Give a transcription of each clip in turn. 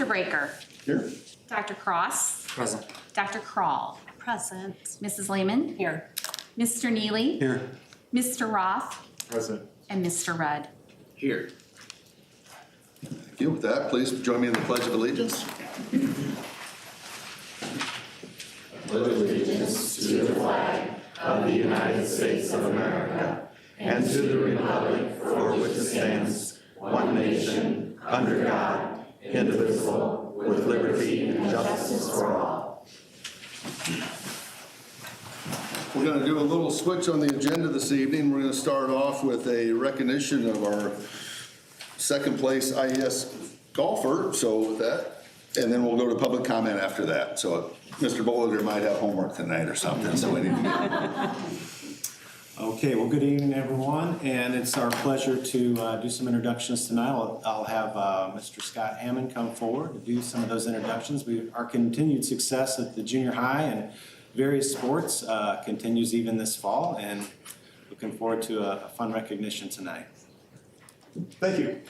Dr. Breaker. Here. Dr. Cross. Present. Dr. Krall. Present. Mrs. Lehman. Here. Mr. Neely. Here. Mr. Roth. Present. And Mr. Rudd. Here. Thank you. With that, please join me in the Pledge of Allegiance. Pledge allegiance to the flag of the United States of America and to the republic for which it stands, one nation, under God, indivisible, with liberty and justice for all. We're going to do a little switch on the agenda this evening. We're going to start off with a recognition of our second place IES golfer. So with that, and then we'll go to public comment after that. So Mr. Bowler might have homework tonight or something, so we need to Okay, well, good evening, everyone, and it's our pleasure to do some introductions tonight. I'll have Mr. Scott Hammond come forward to do some of those introductions. Our continued success at the junior high and various sports continues even this fall, and looking forward to a fun recognition tonight. Thank you.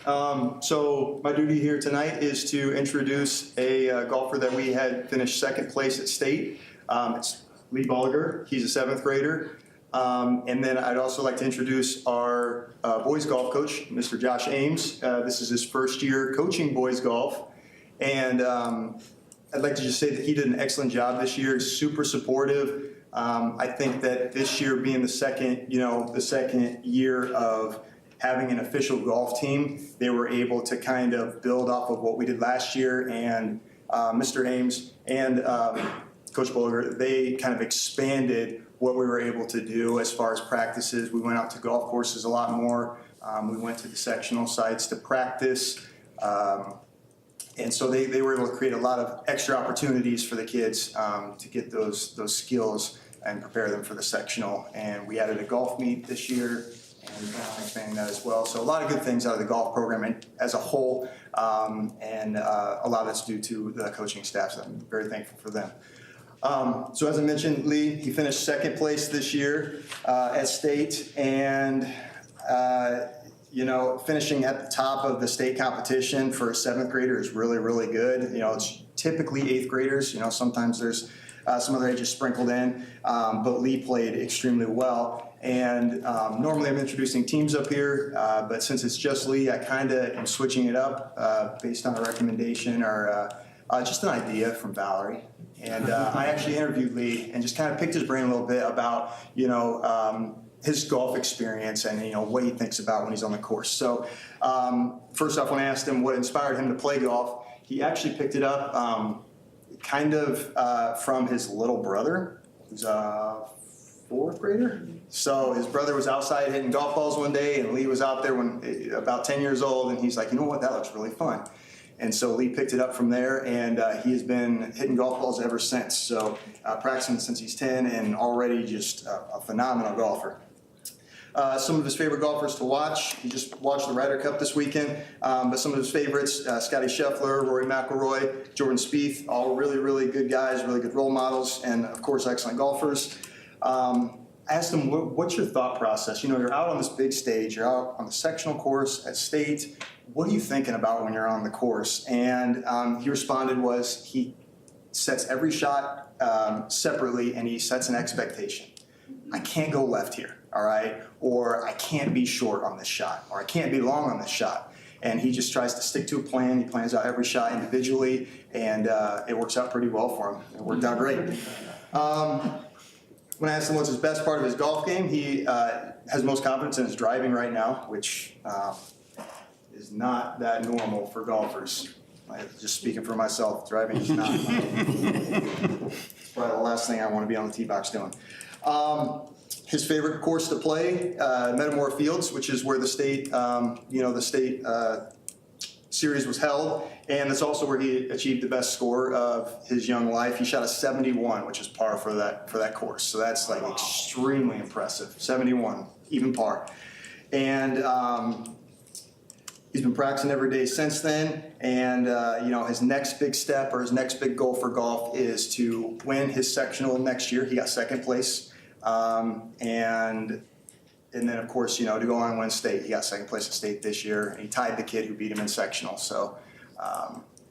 So my duty here tonight is to introduce a golfer that we had finished second place at state. It's Lee Bolliger. He's a seventh grader. And then I'd also like to introduce our boys golf coach, Mr. Josh Ames. This is his first year coaching boys golf. And I'd like to just say that he did an excellent job this year. He's super supportive. I think that this year being the second year of having an official golf team, they were able to kind of build off of what we did last year. And Mr. Ames and Coach Bolliger, they kind of expanded what we were able to do as far as practices. We went out to golf courses a lot more. We went to the sectional sites to practice. And so they were able to create a lot of extra opportunities for the kids to get those skills and prepare them for the sectional. And we added a golf meet this year and expanding that as well. So a lot of good things out of the golf program as a whole. And a lot of that's due to the coaching staff. So I'm very thankful for them. So as I mentioned, Lee, he finished second place this year at state, and finishing at the top of the state competition for a seventh grader is really, really good. It's typically eighth graders. Sometimes there's some other ages sprinkled in, but Lee played extremely well. And normally I'm introducing teams up here, but since it's just Lee, I kind of am switching it up based on a recommendation or just an idea from Valerie. And I actually interviewed Lee and just kind of picked his brain a little bit about, his golf experience and, what he thinks about when he's on the course. So first off, when I asked him what inspired him to play golf, he actually picked it up from his little brother, who's a fourth grader. So his brother was outside hitting golf balls one day, and Lee was out there when about 10 years old, and he's like, you know what, that looks really fun. And so Lee picked it up from there, and he has been hitting golf balls ever since. So practicing since he's 10 and already just a phenomenal golfer. Some of his favorite golfers to watch. He just watched the Ryder Cup this weekend, but some of his favorites, Scotty Scheffler, Rory McIlroy, Jordan Spieth, all really, really good guys, really good role models, and of course, excellent golfers. I asked him, what's your thought process? You're out on this big stage, you're out on the sectional course at state. What are you thinking about when you're on the course? And he responded was he sets every shot separately, and he sets an expectation. I can't go left here, all right? Or I can't be short on this shot, or I can't be long on this shot. And he just tries to stick to a plan. He plans out every shot individually, and it works out pretty well for him. It worked out great. When I asked him what's his best part of his golf game, he has most confidence in his driving right now, which is not that normal for golfers. Just speaking for myself, driving is not. It's probably the last thing I want to be on the tee box doing. His favorite course to play, Metamora Fields, which is where the state, series was held, and it's also where he achieved the best score of his young life. He shot a 71, which is par for that course. So that's like extremely impressive. 71, even par. And he's been practicing every day since then. And his next big step or his next big goal for golf is to win his sectional next year. He got second place. And then, of course, to go on and win state. He got second place at state this year, and he tied the kid who beat him in sectional. So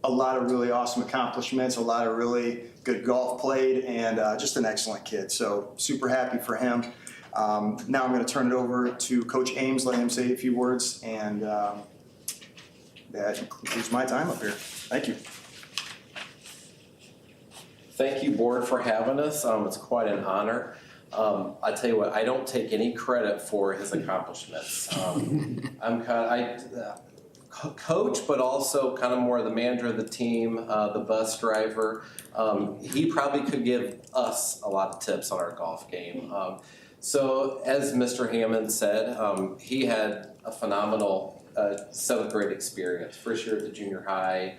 a lot of really awesome accomplishments, a lot of really good golf played, and just an excellent kid. So super happy for him. Now I'm going to turn it over to Coach Ames, let him say a few words, and that concludes my time up here. Thank you. Thank you, board, for having us. It's quite an honor. I tell you what, I don't take any credit for his accomplishments. Coach, but also kind of more the manager of the team, the bus driver. He probably could give us a lot of tips on our golf game. So as Mr. Hammond said, he had a phenomenal 7th grade experience, first year at the junior high.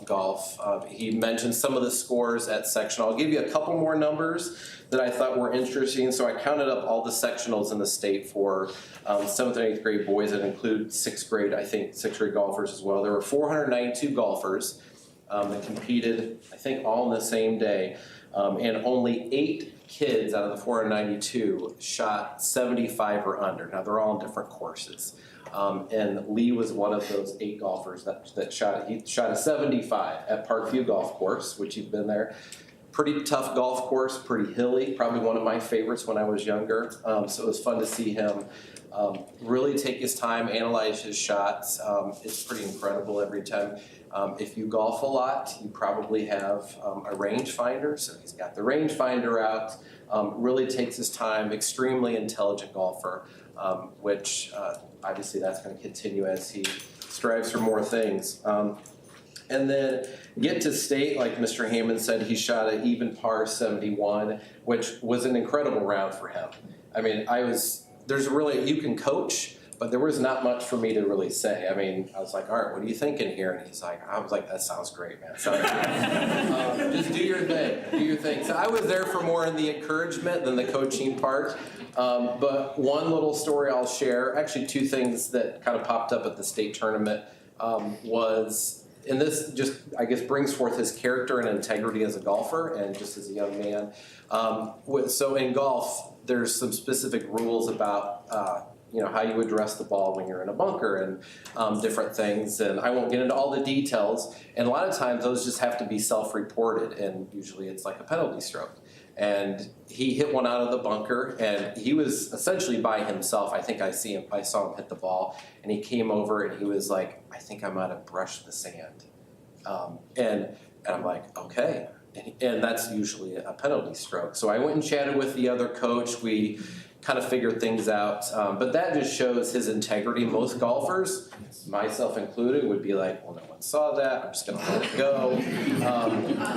Golf. He mentioned some of the scores at sectional. I'll give you a couple more numbers that I thought were interesting. So I counted up all the sectionals in the state for 7th and 8th grade boys that include 6th grade, I think 6th grade golfers as well. There were 492 golfers that competed, I think all in the same day. And only 8 kids out of the 492 shot 75 or under. Now they're all on different courses. And Lee was one of those 8 golfers that shot it. He shot a 75 at Parkview Golf Course, which he'd been there. Pretty tough golf course, pretty hilly, probably one of my favorites when I was younger. So it was fun to see him really take his time, analyze his shots. It's pretty incredible every time. If you golf a lot, you probably have a rangefinder. So he's got the rangefinder out, really takes his time, extremely intelligent golfer, which obviously that's going to continue as he strives for more things. And then get to state, like Mr. Hammond said, he shot an even par 71, which was an incredible round for him. I mean, you can coach, but there was not much for me to really say. I mean, I was like, all right, what are you thinking here? And I was like, that sounds great, man. Just do your thing, So I was there for more in the encouragement than the coaching part. But one little story I'll share, actually 2 things that kind of popped up at the state tournament and this just, I guess, brings forth his character and integrity as a golfer and just as a young man. So in golf, there's some specific rules about how you address the ball when you're in a bunker and different things. And I won't get into all the details. And a lot of times those just have to be self-reported, and usually it's like a penalty stroke. And he hit one out of the bunker, and he was essentially by himself. I think I saw him hit the ball, and he came over and he was like, I think I might have brushed the sand. And I'm like, okay. And that's usually a penalty stroke. So I went and chatted with the other coach. We kind of figured things out. But that just shows his integrity. Most golfers, myself included, would be like, well, no one saw that. I'm just going to let it go.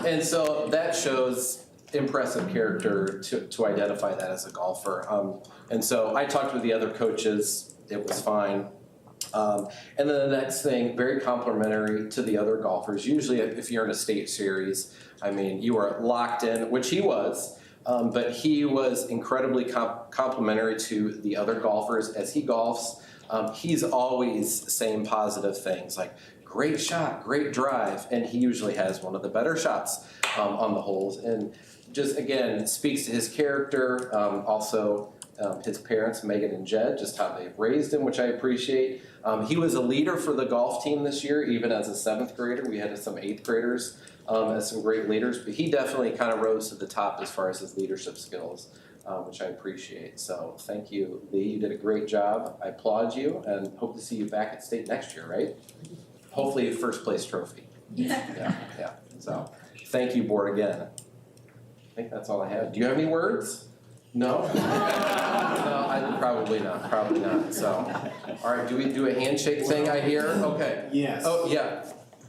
And so that shows impressive character to identify that as a golfer. And so I talked with the other coaches. It was fine. And then the next thing, very complimentary to the other golfers. Usually if you're in a state series, I mean, you are locked in, which he was, but he was incredibly complimentary to the other golfers as he golfs. He's always saying positive things like, great shot, great drive, and he usually has one of the better shots on the holes. And just, again, speaks to his character, also his parents, Megan and Jed, just how they've raised him, which I appreciate. He was a leader for the golf team this year, even as a 7th grader. We had some 8th graders as some great leaders, but he definitely kind of rose to the top as far as his leadership skills, which I appreciate. So thank you, Lee. You did a great job. I applaud you and hope to see you back at state next year, right? Hopefully a 1st place trophy. Yeah. So thank you, board, again. I think that's all I have. Do you have any words? No? No, probably not. So, all right, do we do a handshake thing, I hear? Okay. Yes. Oh, yeah.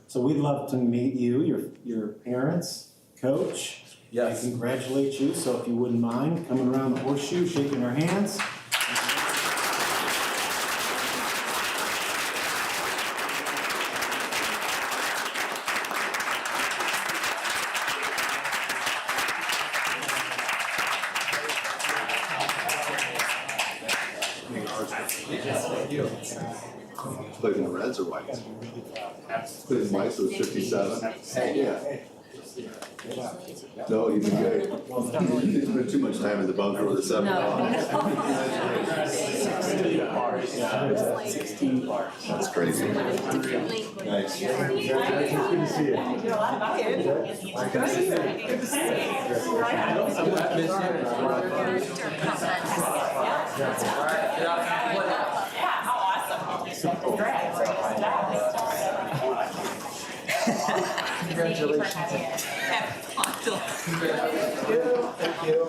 So we'd love to meet you, your parents, coach. Yes. I congratulate you. So if you wouldn't mind coming around the horseshoe, shaking our hands. Played in the Reds or Whites? Played in Whites, it was 57. Yeah. No, you've been great. You spent too much time in the bunker with the 7. That's crazy. Nice.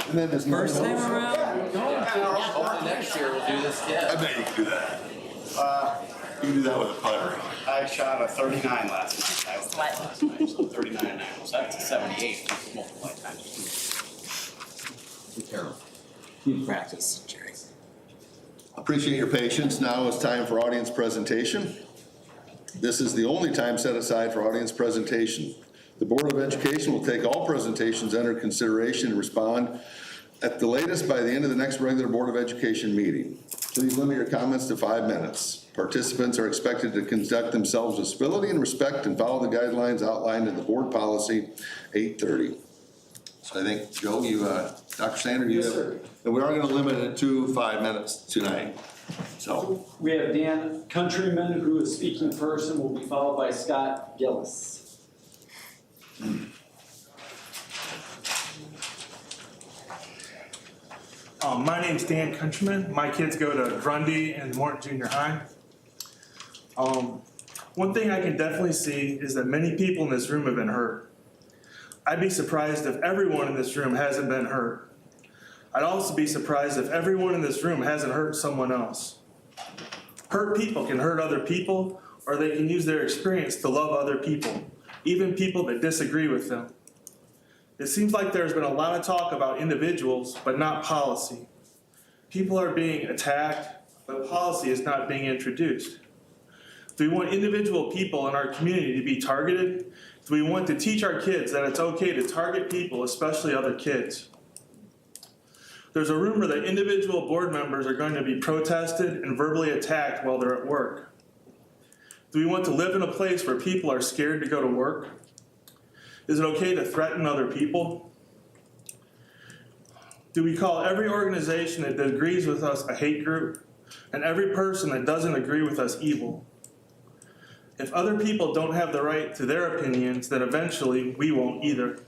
And then this first time around. Hopefully next year we'll do this again. I bet you can do that. You can do that with a putter. I shot a 39 last night. I was last night, so 39 and 9. So that's a 78 multiple times. Be careful. You practice, Jerry. Appreciate your patience. Now is time for audience presentation. This is the only time set aside for audience presentation. The Board of Education will take all presentations under consideration and respond at the latest by the end of the next regular Board of Education meeting. Please limit your comments to 5 minutes. Participants are expected to conduct themselves with civility and respect and follow the guidelines outlined in the board policy 830. So I think, Joe, Dr. Sander, you have, and we are gonna limit it to 5 minutes tonight, so. We have Dan Countryman, who is speaking first, and will be followed by Scott Gillis. My name's Dan Countryman. My kids go to Grundy and Morton Junior High. One thing I can definitely see is that many people in this room have been hurt. I'd be surprised if everyone in this room hasn't been hurt. I'd also be surprised if everyone in this room hasn't hurt someone else. Hurt people can hurt other people, or they can use their experience to love other people, even people that disagree with them. It seems like there's been a lot of talk about individuals, but not policy. People are being attacked, but policy is not being introduced. Do we want individual people in our community to be targeted? Do we want to teach our kids that it's okay to target people, especially other kids? There's a rumor that individual board members are going to be protested and verbally attacked while they're at work. Do we want to live in a place where people are scared to go to work? Is it okay to threaten other people? Do we call every organization that agrees with us a hate group and every person that doesn't agree with us evil? If other people don't have the right to their opinions, then eventually we won't either.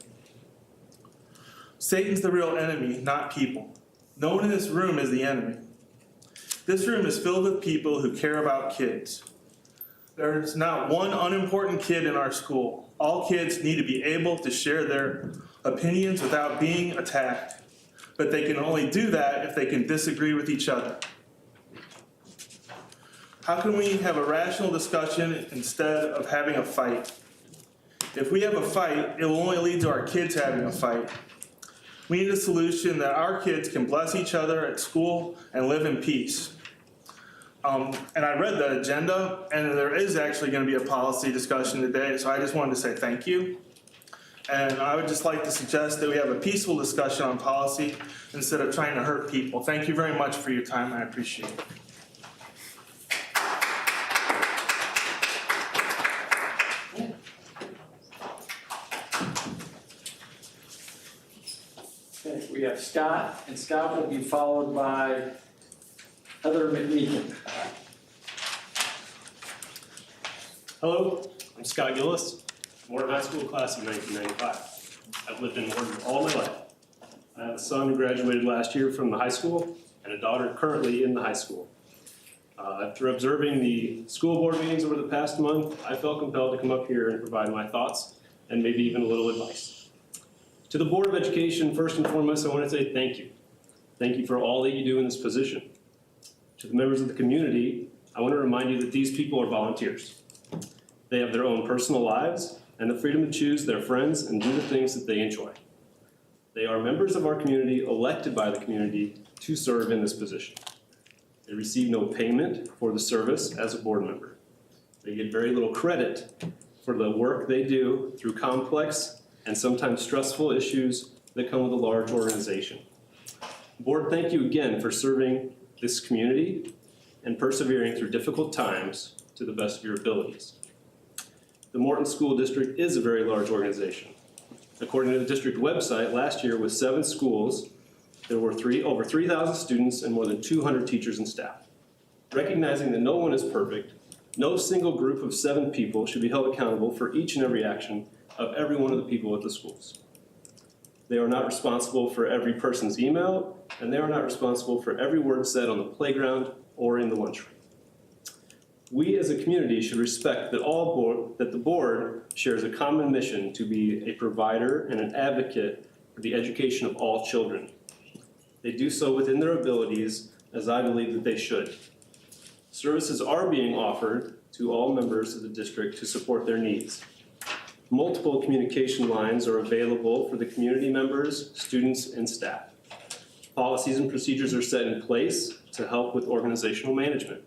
Satan's the real enemy, not people. No one in this room is the enemy. This room is filled with people who care about kids. There's not one unimportant kid in our school. All kids need to be able to share their opinions without being attacked. But they can only do that if they can disagree with each other. How can we have a rational discussion instead of having a fight? If we have a fight, it will only lead to our kids having a fight. We need a solution that our kids can bless each other at school and live in peace. And I read the agenda, and there is actually going to be a policy discussion today, so I just wanted to say thank you. And I would just like to suggest that we have a peaceful discussion on policy instead of trying to hurt people. Thank you very much for your time. I appreciate it. Okay, we have Scott, and Scott will be followed by Heather McMeekin. Hello, I'm Scott Gillis, Morton High School class of 1995. I've lived in Morton all my life. I have a son who graduated last year from the high school and a daughter currently in the high school. After observing the school board meetings over the past month, I felt compelled to come up here and provide my thoughts and maybe even a little advice. To the Board of Education, first and foremost, I want to say thank you. Thank you for all that you do in this position. To the members of the community, I want to remind you that these people are volunteers. They have their own personal lives and the freedom to choose their friends and do the things that they enjoy. They are members of our community elected by the community to serve in this position. They receive no payment for the service as a board member. They get very little credit for the work they do through complex and sometimes stressful issues that come with a large organization. Board, thank you again for serving this community and persevering through difficult times to the best of your abilities. The Morton School District is a very large organization. According to the district website, last year with 7 schools, there were over 3,000 students and more than 200 teachers and staff. Recognizing that no one is perfect, no single group of 7 people should be held accountable for each and every action of every one of the people at the schools. They are not responsible for every person's email, and they are not responsible for every word said on the playground or in the lunchroom. We as a community should respect that the board shares a common mission to be a provider and an advocate for the education of all children. They do so within their abilities, as I believe that they should. Services are being offered to all members of the district to support their needs. Multiple communication lines are available for the community members, students, and staff. Policies and procedures are set in place to help with organizational management.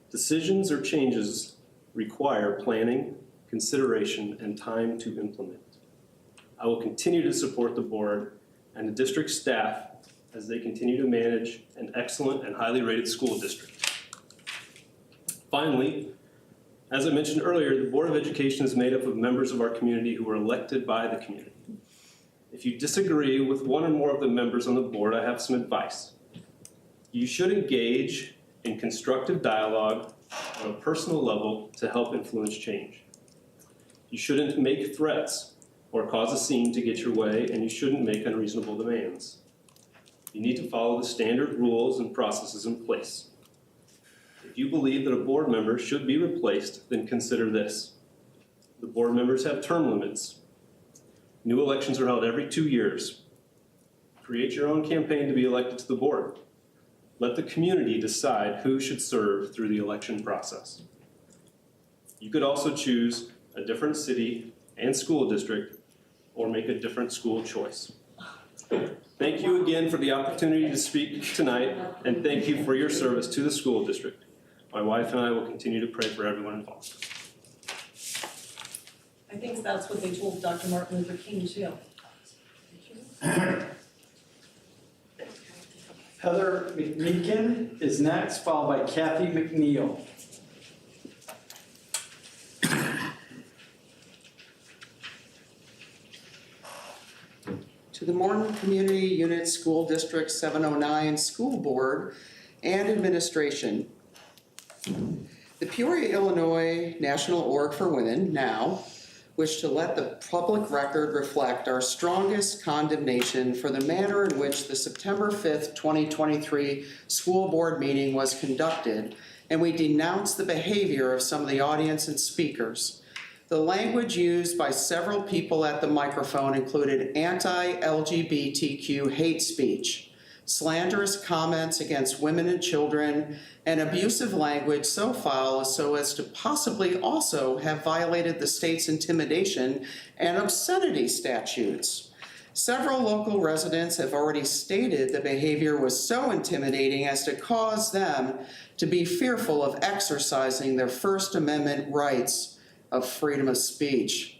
Decisions or changes require planning, consideration, and time to implement. I will continue to support the board and the district staff as they continue to manage an excellent and highly rated school district. Finally, as I mentioned earlier, the Board of Education is made up of members of our community who are elected by the community. If you disagree with one or more of the members on the board, I have some advice. You should engage in constructive dialogue on a personal level to help influence change. You shouldn't make threats or cause a scene to get your way, and you shouldn't make unreasonable demands. You need to follow the standard rules and processes in place. If you believe that a board member should be replaced, then consider this. The board members have term limits. New elections are held every 2 years. Create your own campaign to be elected to the board. Let the community decide who should serve through the election process. You could also choose a different city and school district or make a different school choice. Thank you again for the opportunity to speak tonight, and thank you for your service to the school district. My wife and I will continue to pray for everyone involved. I think that's what they told Dr. Martin Luther King too. Heather McMeekin is next, followed by Kathy McNeil. To the Morton Community Unit School District 709 School Board and Administration. The Peoria, Illinois National Org for Women, NOW, wish to let the public record reflect our strongest condemnation for the manner in which the September 5th, 2023 school board meeting was conducted, and we denounce the behavior of some of the audience and speakers. The language used by several people at the microphone included anti-LGBTQ hate speech, slanderous comments against women and children, and abusive language so foul so as to possibly also have violated the state's intimidation and obscenity statutes. Several local residents have already stated the behavior was so intimidating as to cause them to be fearful of exercising their First Amendment rights of freedom of speech.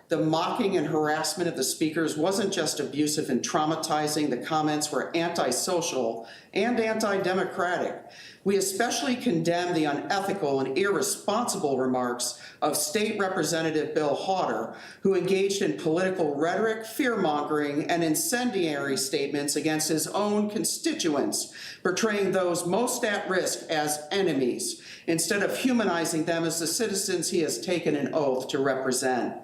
The mocking and harassment of the speakers wasn't just abusive and traumatizing, the comments were antisocial and anti-democratic. We especially condemn the unethical and irresponsible remarks of State Representative Bill Haughter, who engaged in political rhetoric, fear-mongering, and incendiary statements against his own constituents, portraying those most at risk as enemies, instead of humanizing them as the citizens he has taken an oath to represent.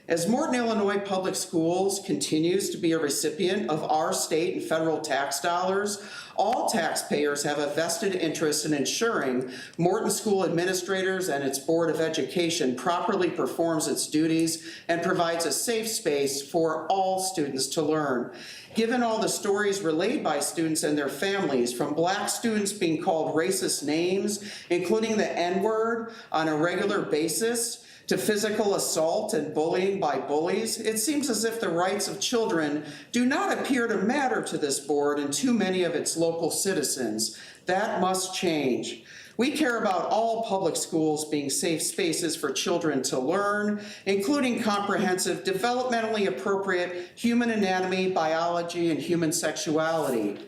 As Morton, Illinois Public Schools continues to be a recipient of our state and federal tax dollars, all taxpayers have a vested interest in ensuring Morton School Administrators and its Board of Education properly performs its duties and provides a safe space for all students to learn. Given all the stories relayed by students and their families, from Black students being called racist names, including the N-word on a regular basis, to physical assault and bullying by bullies, it seems as if the rights of children do not appear to matter to this board and too many of its local citizens. That must change. We care about all public schools being safe spaces for children to learn, including comprehensive, developmentally appropriate human anatomy, biology, and human sexuality.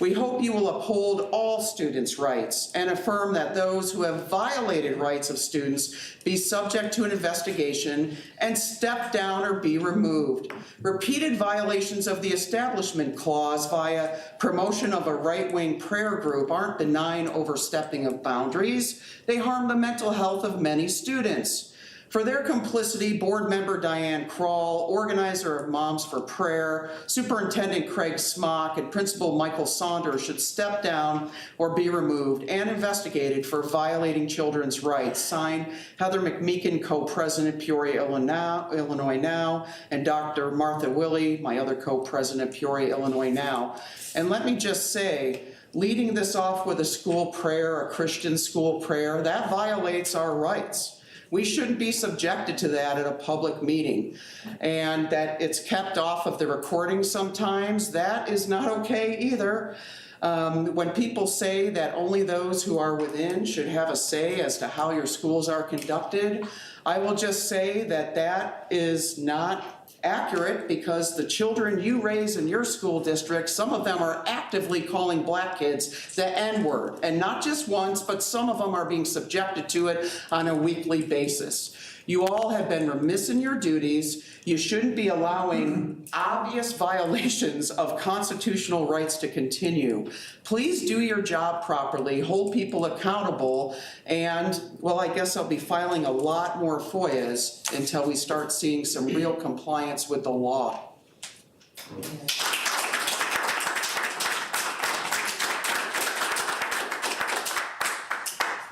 We hope you will uphold all students' rights and affirm that those who have violated rights of students be subject to an investigation and step down or be removed. Repeated violations of the Establishment Clause via promotion of a right-wing prayer group aren't benign overstepping of boundaries. They harm the mental health of many students. For their complicity, Board Member Diane Kroll, organizer of Moms for Prayer, Superintendent Craig Smock, and Principal Michael Saunders should step down or be removed and investigated for violating children's rights. Signed, Heather McMeekin, Co-President, Peoria, Illinois Now, and Dr. Martha Willey, my other co-president, Peoria, Illinois Now. And let me just say, leading this off with a school prayer, a Christian school prayer, that violates our rights. We shouldn't be subjected to that at a public meeting. And that it's kept off of the recording sometimes, that is not okay either. When people say that only those who are within should have a say as to how your schools are conducted, I will just say that that is not accurate, because the children you raise in your school district, some of them are actively calling black kids the N-word, and not just once, but some of them are being subjected to it on a weekly basis. You all have been remiss in your duties. You shouldn't be allowing obvious violations of constitutional rights to continue. Please do your job properly, hold people accountable, and, well, I guess I'll be filing a lot more FOIAs until we start seeing some real compliance with the law.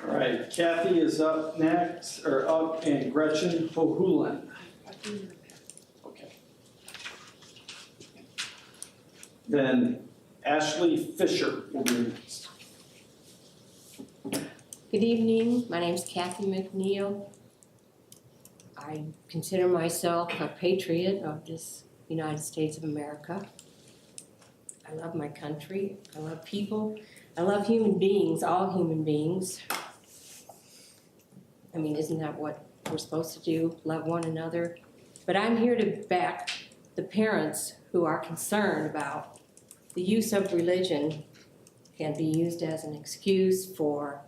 All right, Kathy is up next, and Gretchen Hohulen. Okay. Then Ashley Fisher will be next. Good evening, my name is Kathy McNeil. I consider myself a patriot of this United States of America. I love my country, I love people, I love human beings, all human beings. I mean, isn't that what we're supposed to do, love one another? But I'm here to back the parents who are concerned about the use of religion can be used as an excuse for,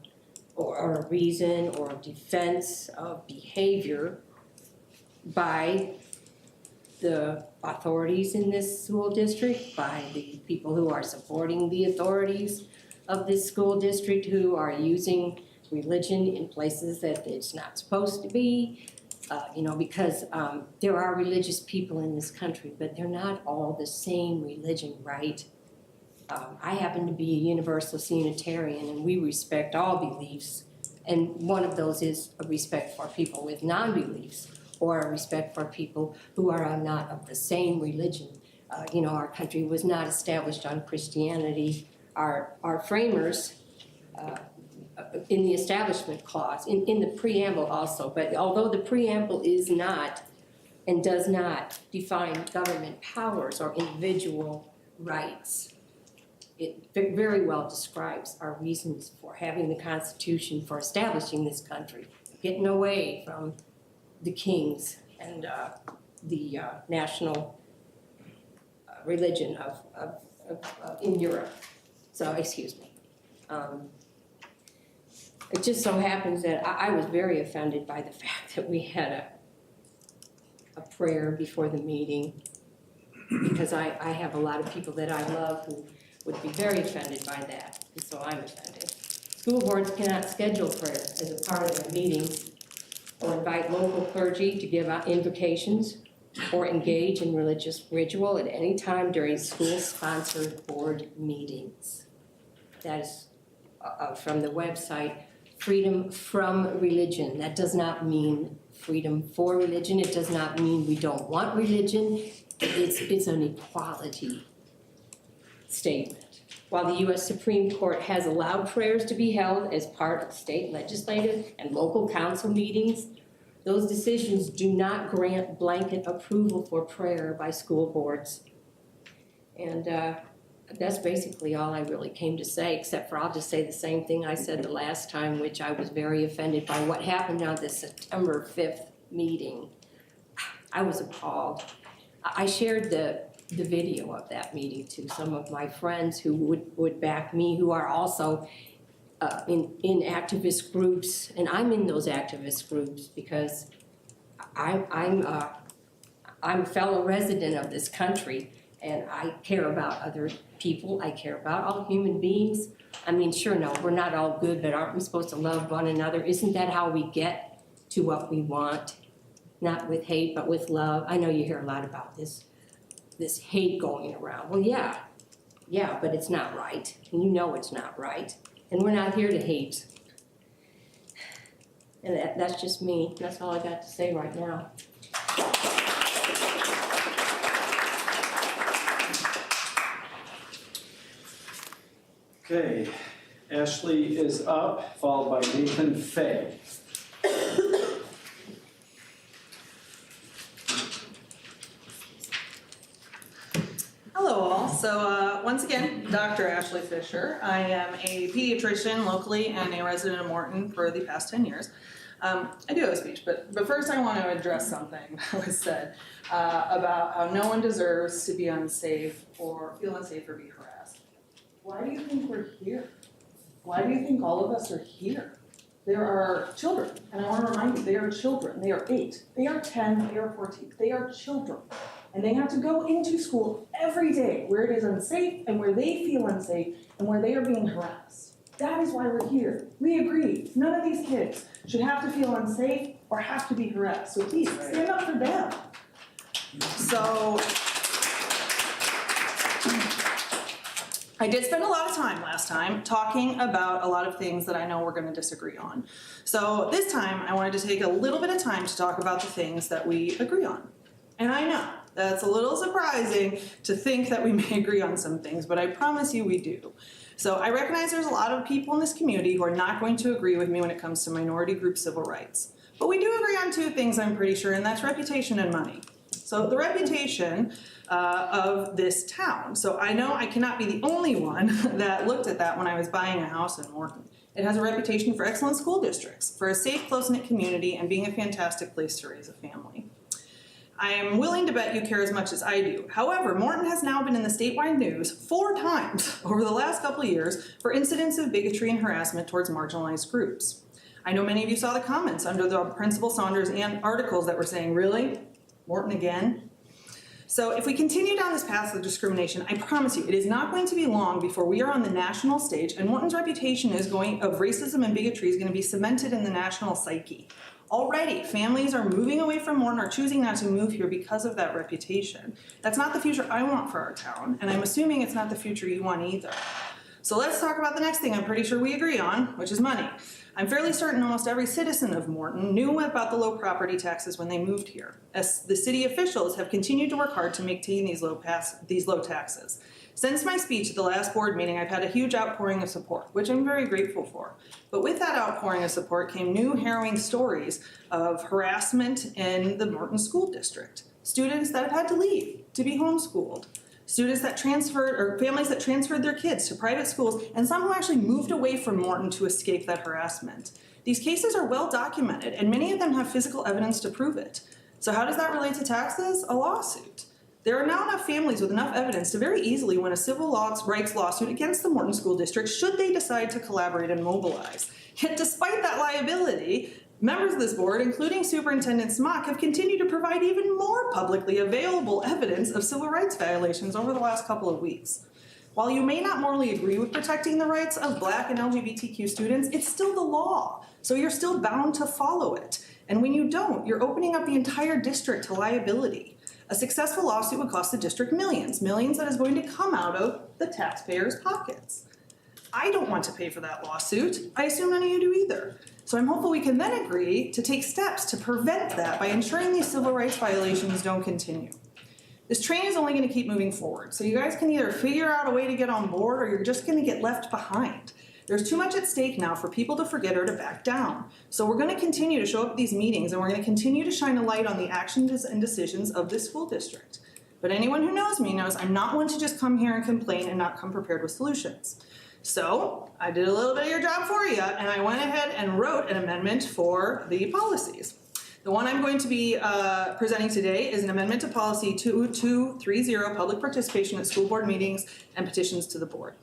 or a reason or defense of behavior by the authorities in this school district, by the people who are supporting the authorities of this school district who are using religion in places that it's not supposed to be, because there are religious people in this country, but they're not all the same religion, right? I happen to be a Universalist Unitarian, and we respect all beliefs, and one of those is a respect for people with non-beliefs, or a respect for people who are not of the same religion. Our country was not established on Christianity. Our framers, in the Establishment Clause, in the preamble also, but although the preamble is not and does not define government powers or individual rights, it very well describes our reasons for having the Constitution, for establishing this country, getting away from the kings and the national religion of in Europe. So, excuse me. It just so happens that I was very offended by the fact that we had a prayer before the meeting, because I have a lot of people that I love who would be very offended by that, and so I'm offended. School boards cannot schedule prayer as a part of their meetings, or invite local clergy to give out invocations, or engage in religious ritual at any time during school-sponsored board meetings. That is from the website, Freedom from Religion. That does not mean freedom for religion. It does not mean we don't want religion. It's an equality statement. While the U.S. Supreme Court has allowed prayers to be held as part of state legislative and local council meetings, those decisions do not grant blanket approval for prayer by school boards. And that's basically all I really came to say, except for I'll just say the same thing I said the last time, which I was very offended by what happened on the September 5th meeting. I was appalled. I shared the the video of that meeting to some of my friends who would back me, who are also in activist groups, and I'm in those activist groups because I'm a fellow resident of this country, and I care about other people. I care about all human beings. I mean, sure, no, we're not all good, but aren't we supposed to love one another? Isn't that how we get to what we want? Not with hate, but with love. I know you hear a lot about this hate going around. Well, yeah, but it's not right. And you know it's not right. And we're not here to hate. And that's just me. That's all I got to say right now. Okay, Ashley is up, followed by Nathan Fay. Hello all, so once again, Dr. Ashley Fisher. I am a pediatrician locally and a resident of Morton for the past 10 years. I do have a speech, but first I want to address something that was said about how no one deserves to be unsafe or feel unsafe or be harassed. Why do you think we're here? Why do you think all of us are here? There are children, and I want to remind you, they are children. They are 8, they are 10, they are 14. They are children, and they have to go into school every day where it is unsafe and where they feel unsafe and where they are being harassed. That is why we're here. We agree. None of these kids should have to feel unsafe or have to be harassed. So please, stand up for them. So, I did spend a lot of time last time talking about a lot of things that I know we're going to disagree on. So this time, I wanted to take a little bit of time to talk about the things that we agree on. And I know that's a little surprising to think that we may agree on some things, but I promise you we do. So I recognize there's a lot of people in this community who are not going to agree with me when it comes to minority group civil rights. But we do agree on 2 things, I'm pretty sure, and that's reputation and money. So the reputation of this town. So I know I cannot be the only one that looked at that when I was buying a house in Morton. It has a reputation for excellent school districts, for a safe, close-knit community, and being a fantastic place to raise a family. I am willing to bet you care as much as I do. However, Morton has now been in the statewide news 4 times over the last couple of years for incidents of bigotry and harassment towards marginalized groups. I know many of you saw the comments under the Principal Saunders and articles that were saying, really? Morton again? So if we continue down this path of discrimination, I promise you, it is not going to be long before we are on the national stage and Morton's reputation of racism and bigotry is going to be cemented in the national psyche. Already, families are moving away from Morton or choosing not to move here because of that reputation. That's not the future I want for our town, and I'm assuming it's not the future you want either. So let's talk about the next thing I'm pretty sure we agree on, which is money. I'm fairly certain almost every citizen of Morton knew about the low property taxes when they moved here, as the city officials have continued to work hard to maintain these low taxes. Since my speech at the last board meeting, I've had a huge outpouring of support, which I'm very grateful for. But with that outpouring of support came new harrowing stories of harassment in the Morton School District. Students that have had to leave to be homeschooled. Students that transferred, or families that transferred their kids to private schools, and some who actually moved away from Morton to escape that harassment. These cases are well documented, and many of them have physical evidence to prove it. So how does that relate to taxes? A lawsuit. There are now enough families with enough evidence to very easily win a civil rights lawsuit against the Morton School District should they decide to collaborate and mobilize. Yet despite that liability, members of this board, including Superintendent Smock, have continued to provide even more publicly available evidence of civil rights violations over the last couple of weeks. While you may not morally agree with protecting the rights of Black and LGBTQ students, it's still the law, so you're still bound to follow it. And when you don't, you're opening up the entire district to liability. A successful lawsuit would cost the district millions that is going to come out of the taxpayers' pockets. I don't want to pay for that lawsuit. I assume none of you do either. So I'm hopeful we can then agree to take steps to prevent that by ensuring these civil rights violations don't continue. This train is only going to keep moving forward, so you guys can either figure out a way to get on board or you're just going to get left behind. There's too much at stake now for people to forget or to back down. So we're going to continue to show up at these meetings and we're going to continue to shine a light on the actions and decisions of this school district. But anyone who knows me knows I'm not one to just come here and complain and not come prepared with solutions. So I did a little bit of your job for you and I went ahead and wrote an amendment for the policies. The one I'm going to be presenting today is an amendment to policy 2230, public participation at school board meetings and petitions to the board.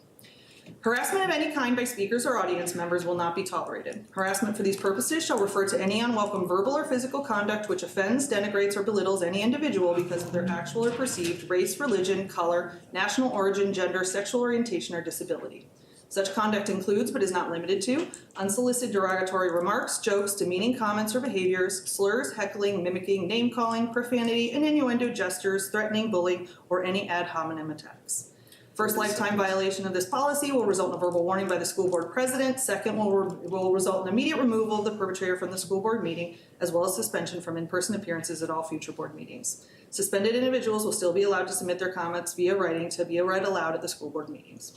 Harassment of any kind by speakers or audience members will not be tolerated. Harassment for these purposes shall refer to any unwelcome verbal or physical conduct which offends, denigrates, or belittles any individual because of their actual or perceived race, religion, color, national origin, gender, sexual orientation, or disability. Such conduct includes, but is not limited to, unsolicited derogatory remarks, jokes, demeaning comments or behaviors, slurs, heckling, mimicking, name-calling, profanity, and innuendo gestures, threatening, bullying, or any ad hominem attacks. First lifetime violation of this policy will result in a verbal warning by the school board president. Second will result in immediate removal of the perpetrator from the school board meeting, as well as suspension from in-person appearances at all future board meetings. Suspended individuals will still be allowed to submit their comments via writing to be read aloud at the school board meetings.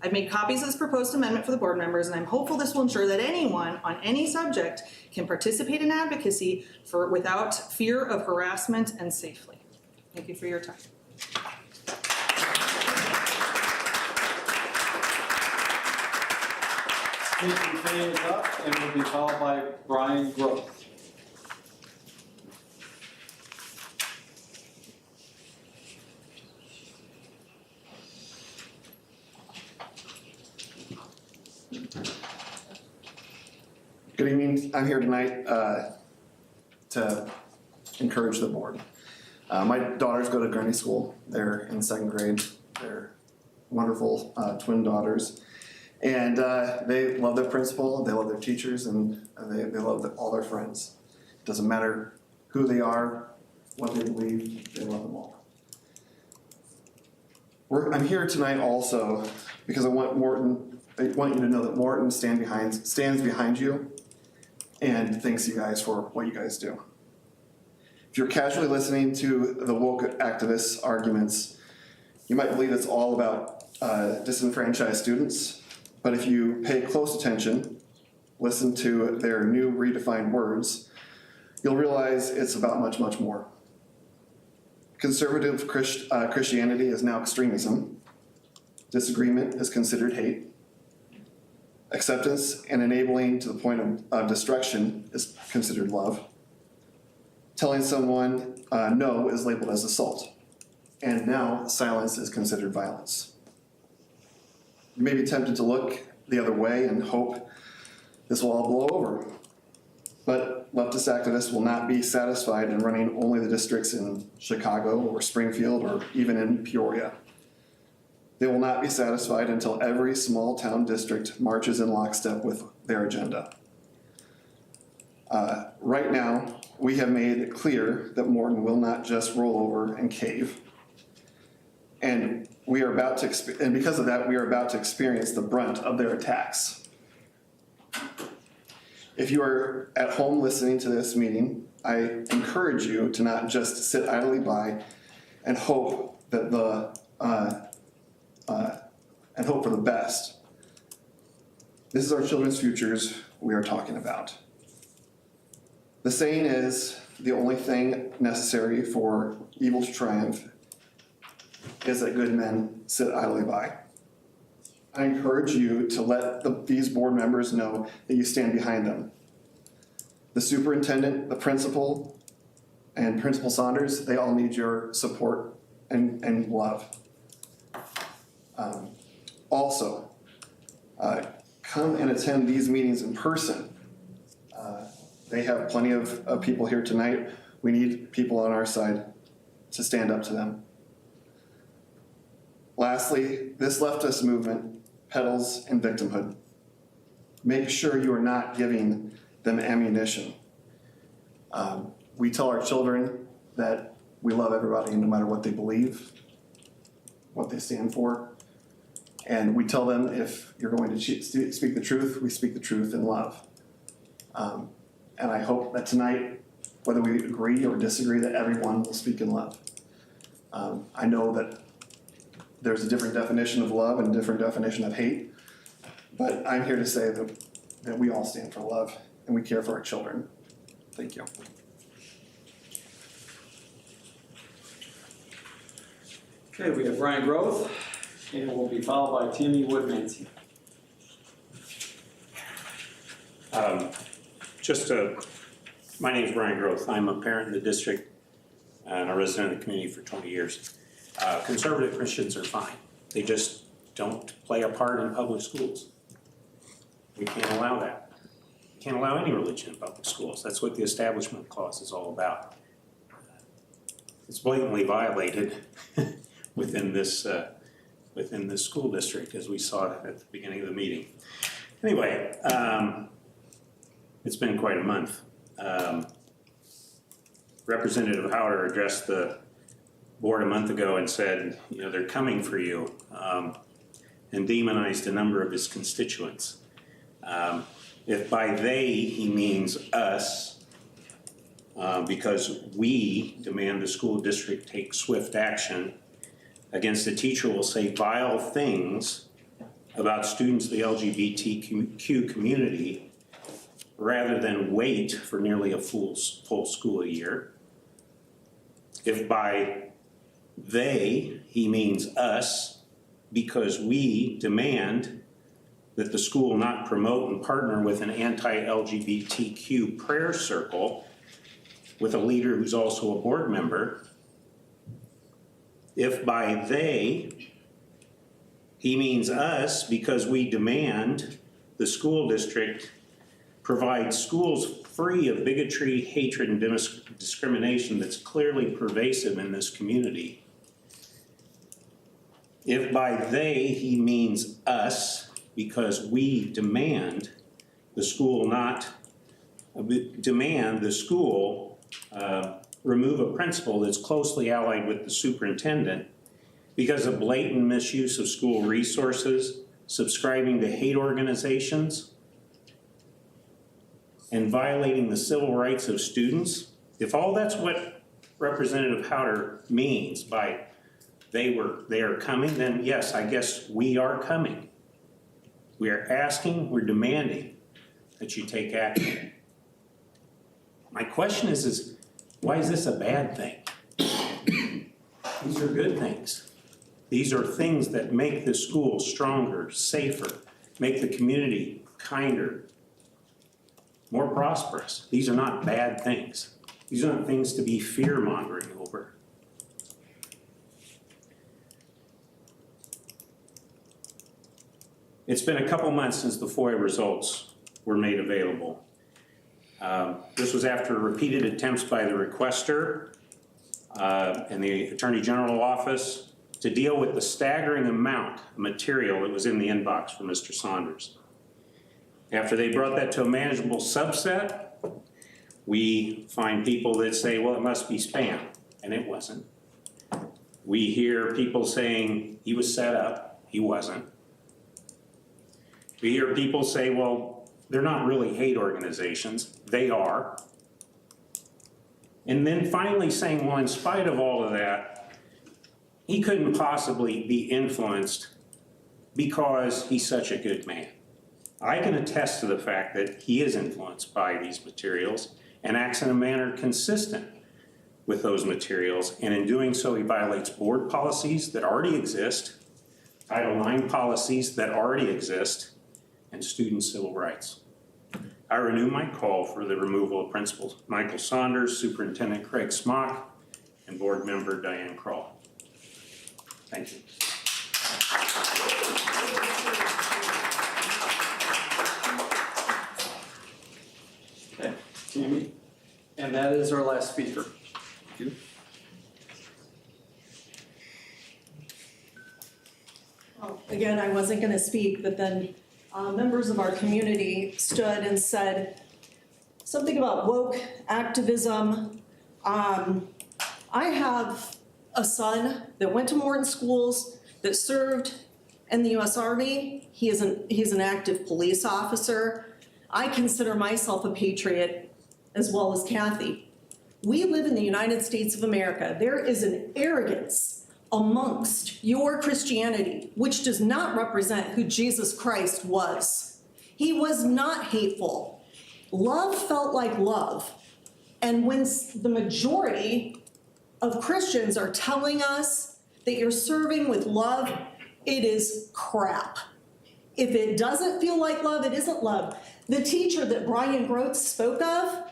I've made copies of this proposed amendment for the board members, and I'm hopeful this will ensure that anyone on any subject can participate in advocacy without fear of harassment and safely. Thank you for your time. Speaking Fay is up and will be followed by Brian Groth. Good evening. I'm here tonight to encourage the board. My daughters go to Gurney School. They're in 2nd grade. They're wonderful twin daughters. And they love their principal, they love their teachers, and they love all their friends. It doesn't matter who they are, what they believe, they love them all. I'm here tonight also because I want you to know that Morton stands behind you and thanks you guys for what you guys do. If you're casually listening to the woke activists' arguments, you might believe it's all about disenfranchised students, but if you pay close attention, listen to their new redefined words, you'll realize it's about much, much more. Conservative Christianity is now extremism. Disagreement is considered hate. Acceptance and enabling to the point of destruction is considered love. Telling someone no is labeled as assault. And now silence is considered violence. You may be tempted to look the other way and hope this will all blow over. But leftist activists will not be satisfied in running only the districts in Chicago or Springfield or even in Peoria. They will not be satisfied until every small town district marches in lockstep with their agenda. Right now, we have made it clear that Morton will not just roll over and cave. And because of that, we are about to experience the brunt of their attacks. If you are at home listening to this meeting, I encourage you to not just sit idly by and hope that hope for the best. This is our children's futures we are talking about. The saying is, the only thing necessary for evil to triumph is that good men sit idly by. I encourage you to let these board members know that you stand behind them. The superintendent, the principal, and Principal Saunders, they all need your support and love. Also, come and attend these meetings in person. They have plenty of people here tonight. We need people on our side to stand up to them. Lastly, this leftist movement peddles in victimhood. Make sure you are not giving them ammunition. We tell our children that we love everybody no matter what they believe, what they stand for. And we tell them if you're going to speak the truth, we speak the truth in love. And I hope that tonight, whether we agree or disagree, that everyone will speak in love. I know that there's a different definition of love and a different definition of hate, but I'm here to say that we all stand for love and we care for our children. Thank you. Okay, we have Brian Groth, and will be followed by Tammy Woodmansey. Just to My name is Brian Groth. I'm a parent in the district and a resident of the community for 20 years. Conservative Christians are fine. They just don't play a part in public schools. We can't allow that. We can't allow any religion in public schools. That's what the Establishment Clause is all about. It's blatantly violated within this school district, as we saw at the beginning of the meeting. Anyway, it's been quite a month. Representative Howder addressed the board a month ago and said, you know, they're coming for you, and demonized a number of his constituents. If by they he means us, because we demand the school district take swift action against a teacher who will say vile things about students of the LGBTQ community rather than wait for nearly a full school year. If by they he means us, because we demand that the school not promote and partner with an anti-LGBTQ prayer circle with a leader who's also a board member. If by they he means us, because we demand the school district provide schools free of bigotry, hatred, and discrimination that's clearly pervasive in this community. If by they he means us, because we demand the school remove a principal that's closely allied with the superintendent because of blatant misuse of school resources, subscribing to hate organizations, and violating the civil rights of students. If all that's what Representative Howder means by they are coming, then yes, I guess we are coming. We are asking, we're demanding that you take action. My question is why is this a bad thing? These are good things. These are things that make the school stronger, safer, make the community kinder, more prosperous. These are not bad things. These aren't things to be fear-mongering over. It's been a couple months since the FOIA results were made available. This was after repeated attempts by the requester and the Attorney General office to deal with the staggering amount of material that was in the inbox for Mr. Saunders. After they brought that to a manageable subset, we find people that say, well, it must be spam, and it wasn't. We hear people saying he was set up, he wasn't. We hear people say, well, they're not really hate organizations, they are. And then finally saying, well, in spite of all of that, he couldn't possibly be influenced because he's such a good man. I can attest to the fact that he is influenced by these materials and acts in a manner consistent with those materials. And in doing so, he violates board policies that already exist, Title IX policies that already exist, and student civil rights. I renew my call for the removal of Principal Michael Saunders, Superintendent Craig Smock, and Board Member Diane Kroll. Thank you. Okay, Tammy. And that is our last speaker. Thank you. Well, again, I wasn't gonna speak, but then members of our community stood and said something about woke activism. I have a son that went to Morton schools, that served in the US Army. He's an active police officer. I consider myself a patriot as well as Kathy. We live in the United States of America. There is an arrogance amongst your Christianity, which does not represent who Jesus Christ was. He was not hateful. Love felt like love. And when the majority of Christians are telling us that you're serving with love, it is crap. If it doesn't feel like love, it isn't love. The teacher that Brian Groth spoke of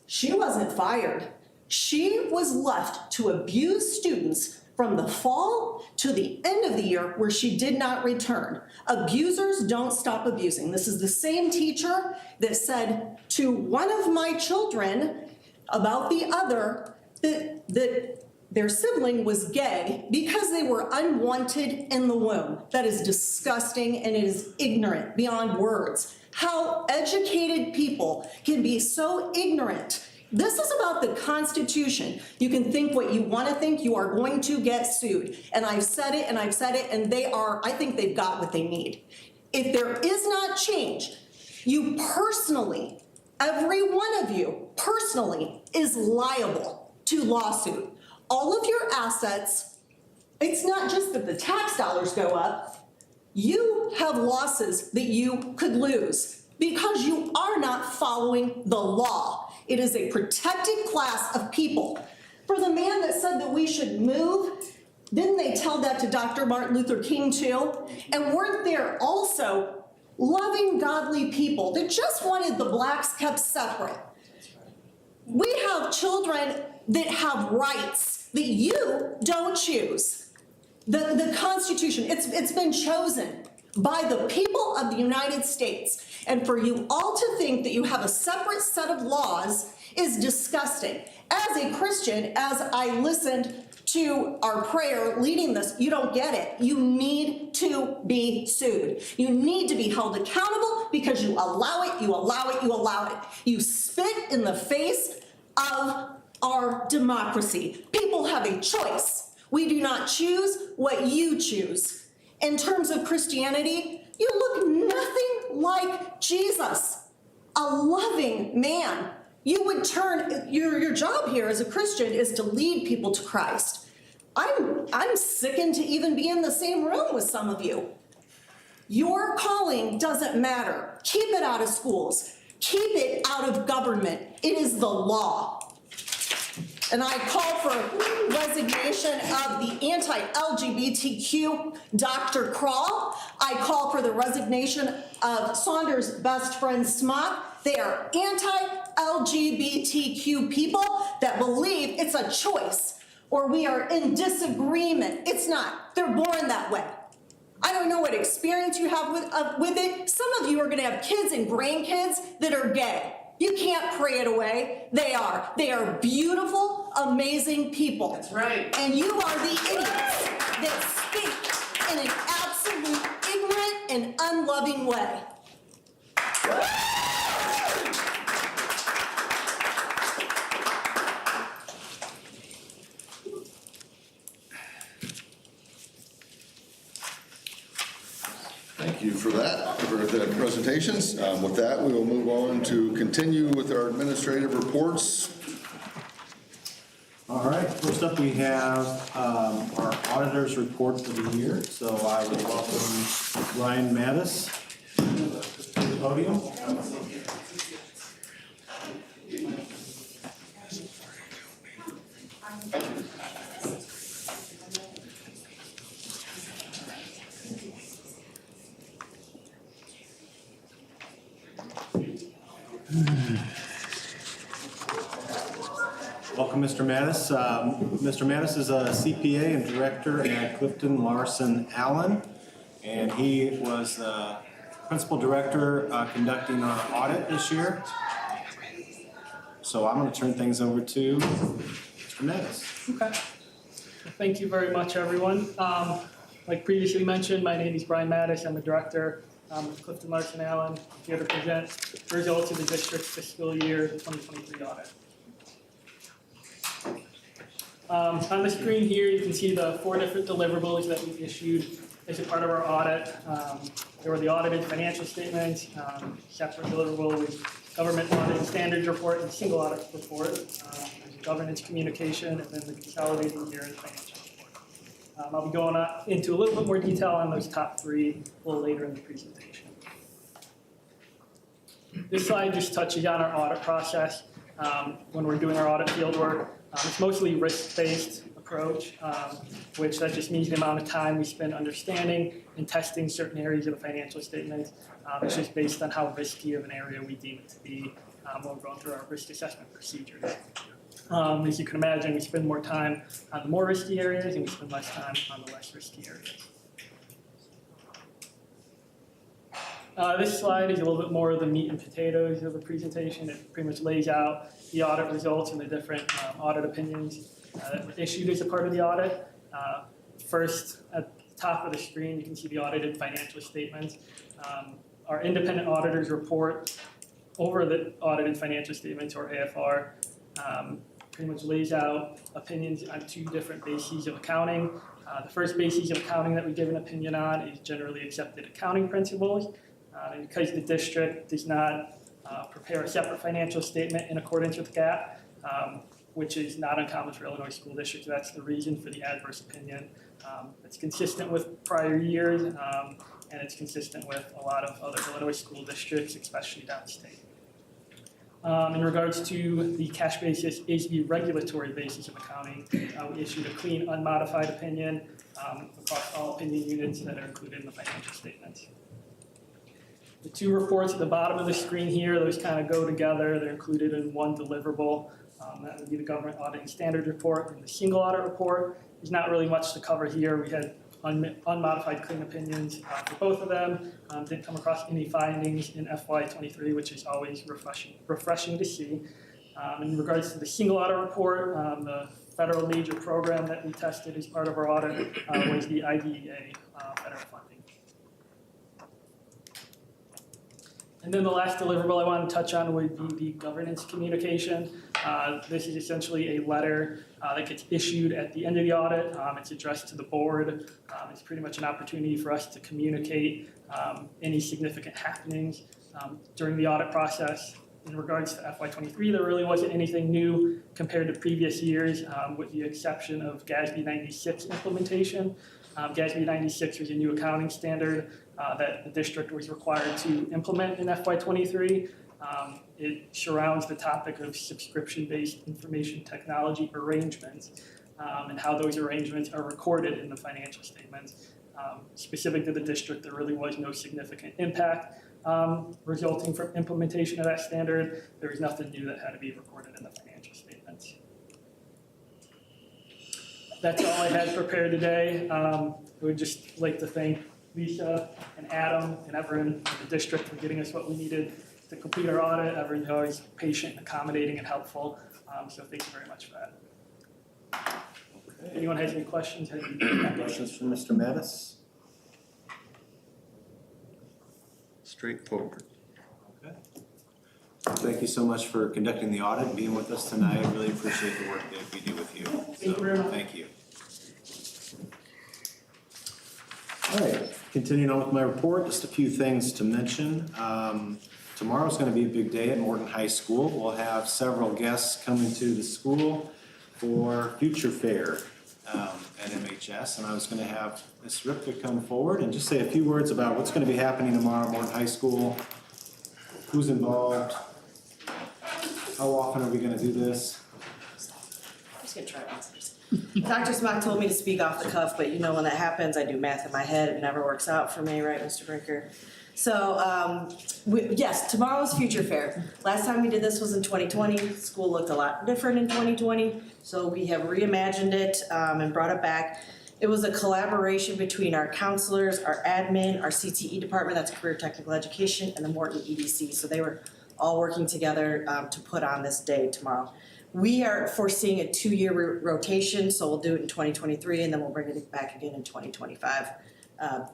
She wasn't fired. She was left to abuse students from the fall to the end of the year where she did not return. Abusers don't stop abusing. This is the same teacher that said to one of my children about the other that their sibling was gay because they were unwanted in the womb. That is disgusting and it is ignorant beyond words. How educated people can be so ignorant. This is about the Constitution. You can think what you want to think, you are going to get sued. And I've said it, and I think they've got what they need. If there is not change, you personally, every one of you personally is liable to lawsuit. All of your assets, it's not just that the tax dollars go up, you have losses that you could lose because you are not following the law. It is a protected class of people. For the man that said that we should move, didn't they tell that to Dr. Martin Luther King too? And weren't there also loving, godly people that just wanted the blacks kept separate? We have children that have rights that you don't choose. The Constitution, it's been chosen by the people of the United States. And for you all to think that you have a separate set of laws is disgusting. As a Christian, as I listened to our prayer leading this, you don't get it. You need to be sued. You need to be held accountable because you allow it, you allow it, you allow it. You spit in the face of our democracy. People have a choice. We do not choose what you choose. In terms of Christianity, you look nothing like Jesus, a loving man. You would turn, your job here as a Christian is to lead people to Christ. I'm sickened to even be in the same room with some of you. Your calling doesn't matter. Keep it out of schools. Keep it out of government. It is the law. And I call for resignation of the anti-LGBTQ Dr. Kroll. I call for the resignation of Saunders' best friend Smock. They are anti-LGBTQ people that believe it's a choice or we are in disagreement. It's not. They're born that way. I don't know what experience you have with it. Some of you are going to have kids and grandkids that are gay. You can't pray it away. They are. They are beautiful, amazing people. That's right. And you are the idiots that speak in an absolute ignorant and unloving way. Thank you for that, for the presentations. With that, we will move on to continue with our administrative reports. All right, first up we have our auditor's report for the year. So I would welcome Ryan Mattis to the podium. Welcome, Mr. Mattis. Mr. Mattis is a CPA and director at Clifton Larson Allen, and he was the principal director conducting our audit this year. So I'm going to turn things over to Mr. Mattis. Okay. Thank you very much, everyone. Like previously mentioned, my name is Brian Mattis. I'm the director with Clifton Larson Allen. I'm here to present the results of the district's fiscal year 2023 audit. On the screen here, you can see the 4 different deliverables that we issued as a part of our audit. There were the audited financial statements, separate deliverable with government audit standards report and single audit report, governance communication, and then the consolidated year-end financial report. I'll be going into a little bit more detail on those top 3 a little later in the presentation. This slide just touches on our audit process when we're doing our audit field work. It's mostly risk-based approach approach, which that just means the amount of time we spend understanding and testing certain areas of the financial statement. It's just based on how risky of an area we deem it to be when we're going through our risk assessment procedures. As you can imagine, we spend more time on the more risky areas and we spend less time on the less risky areas. This slide is a little bit more of the meat and potatoes of the presentation. It pretty much lays out the audit results and the different audit opinions that were issued as a part of the audit. First, at the top of the screen, you can see the audited financial statements. Our independent auditors report over the audited financial statements, or AFR, pretty much lays out opinions on two different bases of accounting. The first basis of accounting that we give an opinion on is generally accepted accounting principles. And because the district does not prepare a separate financial statement in accordance with GAAP, which is not uncommon for Illinois school districts, that's the reason for the adverse opinion. It's consistent with prior years, and it's consistent with a lot of other Illinois school districts, especially downstate. In regards to the cash basis IASB regulatory basis of accounting, we issued a clean, unmodified opinion across all opinion units that are included in the financial statements. The two reports at the bottom of the screen here, those kind of go together. They're included in one deliverable. That would be the government auditing standards report. And the single audit report, there's not really much to cover here. We had unmodified clean opinions for both of them. Didn't come across any findings in FY23, which is always refreshing to see. In regards to the single audit report, the federal major program that we tested as part of our audit was the IDEA federal funding. And then the last deliverable I want to touch on would be the governance communication. This is essentially a letter that gets issued at the end of the audit. It's addressed to the board. It's pretty much an opportunity for us to communicate any significant happenings during the audit process. In regards to FY23, there really wasn't anything new compared to previous years, with the exception of GASB 96 implementation. GASB 96 was a new accounting standard that the district was required to implement in FY23. It surrounds the topic of subscription-based information technology arrangements and how those arrangements are recorded in the financial statements. Specific to the district, there really was no significant impact resulting from implementation of that standard. There was nothing new that had to be recorded in the financial statements. That's all I had prepared today. I would just like to thank Lisa and Adam and everyone in the district for getting us what we needed to complete our audit. Everyone's always patient, accommodating, and helpful. So thank you very much for that. If anyone has any questions, Questions from Mr. Mattis? Straightforward. Okay. Thank you so much for conducting the audit and being with us tonight. I really appreciate the work that we do with you. Thank you very much. Thank you. All right, continuing on with my report, just a few things to mention. Tomorrow's going to be a big day at Morton High School. We'll have several guests coming to the school for Future Fair at MHS, and I was going to have Ms. Ripka come forward and just say a few words about what's going to be happening tomorrow at Morton High School, who's involved, how often are we going to do this? I'm just gonna try it once. Dr. Smock told me to speak off the cuff, but you know when that happens, I do math in my head. It never works out for me, right, Mr. Brinker? So, yes, tomorrow's Future Fair. Last time we did this was in 2020. School looked a lot different in 2020, so we have reimagined it and brought it back. It was a collaboration between our counselors, our admin, our CTE department, that's Career Technical Education, and the Morton EDC. So they were all working together to put on this day tomorrow. We are foreseeing a 2-year rotation, so we'll do it in 2023 and then we'll bring it back again in 2025.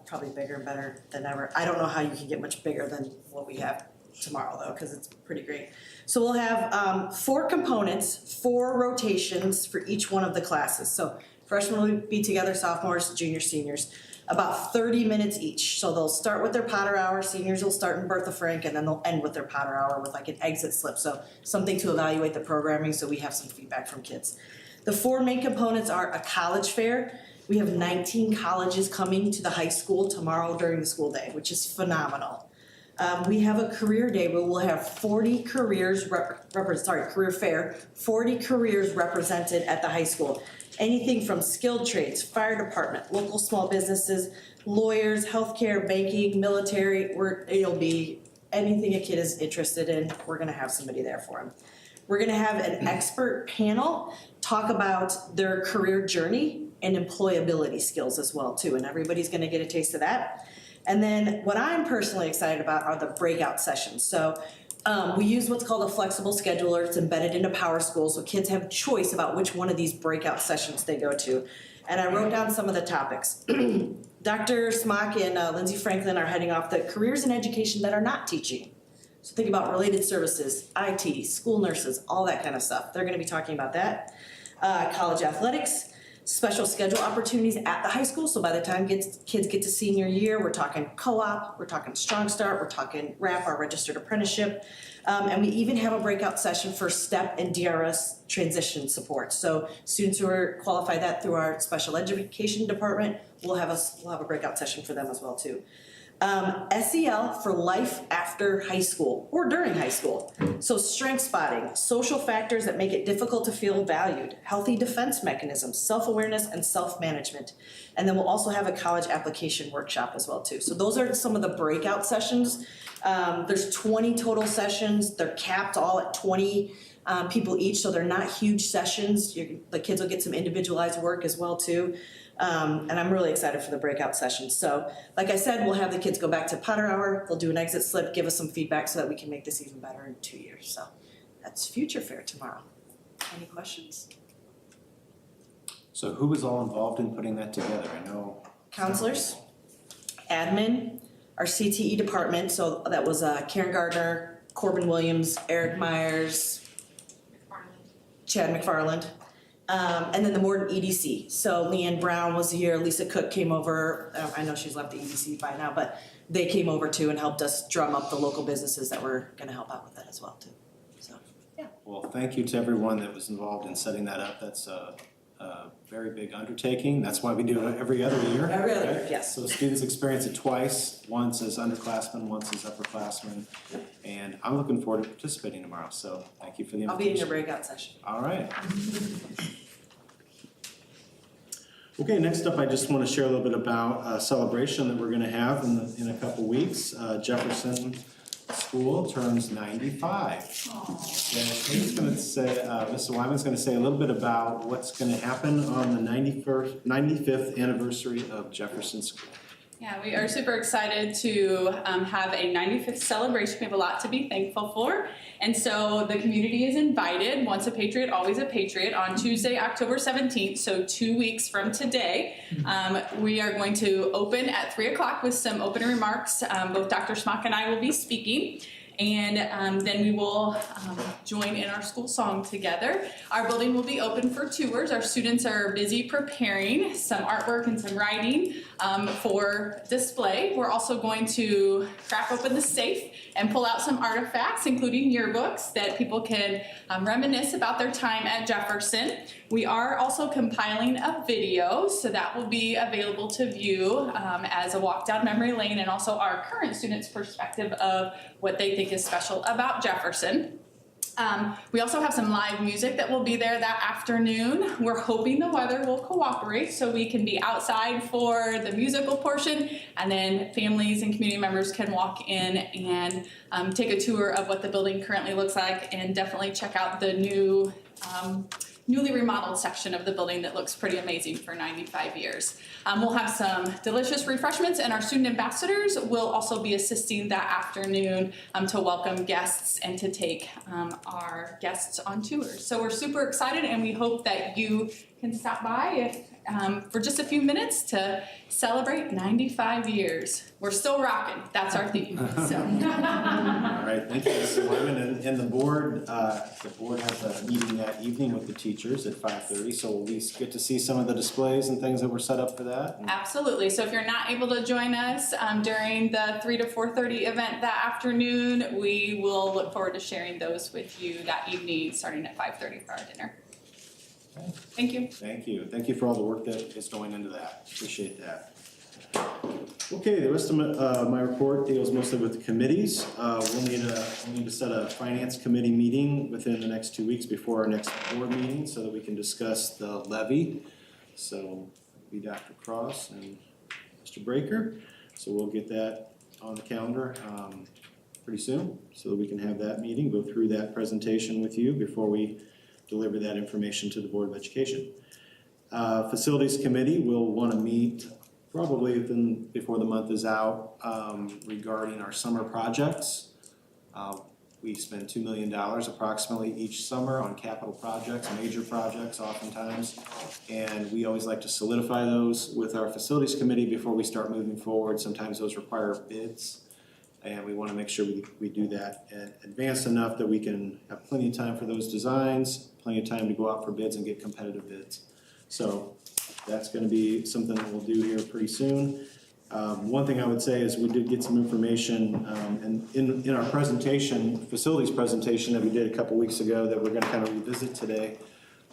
Probably bigger and better than ever. I don't know how you can get much bigger than what we have tomorrow though, because it's pretty great. So we'll have 4 components, 4 rotations for each one of the classes. So freshmen will be together, sophomores, juniors, seniors, about 30 minutes each. So they'll start with their Potter Hour, seniors will start in Bertha Frank, and then they'll end with their Potter Hour with like an exit slip. So something to evaluate the programming so we have some feedback from kids. The 4 main components are a college fair. We have 19 colleges coming to the high school tomorrow during the school day, which is phenomenal. We have a career day where we'll have 40 careers, career fair, 40 careers represented at the high school. anything from skilled trades, fire department, local small businesses, lawyers, healthcare, banking, military, it'll be anything a kid is interested in, we're gonna have somebody there for them. We're gonna have an expert panel talk about their career journey and employability skills as well too, and everybody's gonna get a taste of that. And then what I'm personally excited about are the breakout sessions. So we use what's called a flexible scheduler. It's embedded into PowerSchool, so kids have choice about which one of these breakout sessions they go to. And I wrote down some of the topics. Dr. Smock and Lindsay Franklin are heading off the careers in education that are not teaching. So think about related services, IT, school nurses, all that kind of stuff. They're gonna be talking about that. College athletics, special schedule opportunities at the high school. So by the time kids get to senior year, we're talking co-op, we're talking Strong Start, we're talking RAP, our registered apprenticeship. And we even have a breakout session for STEP and DRS transition support. So students who are qualified that through our special education department, we'll have a breakout session for them as well too. SEL for life after high school or during high school. So strength spotting, social factors that make it difficult to feel valued, healthy defense mechanisms, self-awareness and self-management. And then we'll also have a college application workshop as well too. So those are some of the breakout sessions. There's 20 total sessions. They're capped all at 20 people each, so they're not huge sessions. The kids will get some individualized work as well too. And I'm really excited for the breakout sessions. So like I said, we'll have the kids go back to Potter Hour, they'll do an exit slip, give us some feedback so that we can make this even better in 2 years. So that's Future Fair tomorrow. Any questions? So who was all involved in putting that together? I know. Counselors, admin, our CTE department, so that was Karen Gardner, Corbin Williams, Eric Myers, Chad McFarland. And then the Morton EDC. So Leanne Brown was here, Lisa Cook came over. I know she's left the EDC by now, but they came over too and helped us drum up the local businesses that were gonna help out with that as well too. So, yeah. Well, thank you to everyone that was involved in setting that up. That's a very big undertaking. That's why we do it every other year. Every other year, right? yes. So students experience it twice, once as underclassmen, once as upperclassmen. And I'm looking forward to participating tomorrow, so thank you for the invitation. I'll be in your breakout session. All right. Okay, next up, I just want to share a little bit about a celebration that we're going to have in a couple weeks. Jefferson School turns 95. And he's going to say, Mr. Wyman's going to say a little bit about what's going to happen on the 95th anniversary of Jefferson School. Yeah, we are super excited to have a 95th celebration. We have a lot to be thankful for. And so the community is invited, once a patriot, always a patriot, on Tuesday, October 17th, so 2 weeks from today. We are going to open at 3 o'clock with some opening remarks. Both Dr. Smock and I will be speaking. And then we will join in our school song together. Our building will be open for tours. Our students are busy preparing some artwork and some writing for display. We're also going to crack open the safe and pull out some artifacts, including yearbooks, that people can reminisce about their time at Jefferson. We are also compiling a video, so that will be available to view as a walk down memory lane, and also our current students' perspective of what they think is special about Jefferson. We also have some live music that will be there that afternoon. We're hoping the weather will cooperate so we can be outside for the musical portion, and then families and community members can walk in and take a tour of what the building currently looks like, and definitely check out the new newly remodeled section of the building that looks pretty amazing for 95 years. We'll have some delicious refreshments, and our student ambassadors will also be assisting that afternoon to welcome guests and to take our guests on tours. So we're super excited, and we hope that you can stop by for just a few minutes to celebrate 95 years. We're still rocking. That's our theme. So. All right, thank you, Mrs. Wyman. And the board has a meeting that evening with the teachers at 5:30, so we'll get to see some of the displays and things that were set up for that. Absolutely. So if you're not able to join us during the 3 to 4:30 event that afternoon, we will look forward to sharing those with you that evening, starting at 5:30 for our dinner. Thank you. Thank you. Thank you for all the work that is going into that. Appreciate that. Okay, the rest of my report deals mostly with the committees. We'll need to set a finance committee meeting within the next 2 weeks before our next board meeting so that we can discuss the levy. So it'll be Dr. Cross and Mr. Breaker. So we'll get that on the calendar pretty soon so that we can have that meeting, go through that presentation with you before we deliver that information to the Board of Education. Facilities Committee will want to meet probably before the month is out regarding our summer projects. We spend $2 million approximately each summer on capital projects, major projects oftentimes, and we always like to solidify those with our Facilities Committee before we start moving forward. Sometimes those require bids, and we want to make sure we do that in advance enough that we can have plenty of time for those designs, plenty of time to go out for bids and get competitive bids. So that's going to be something that we'll do here pretty soon. One thing I would say is we did get some information and in our presentation, facilities presentation that we did a couple weeks ago that we're going to kind of revisit today.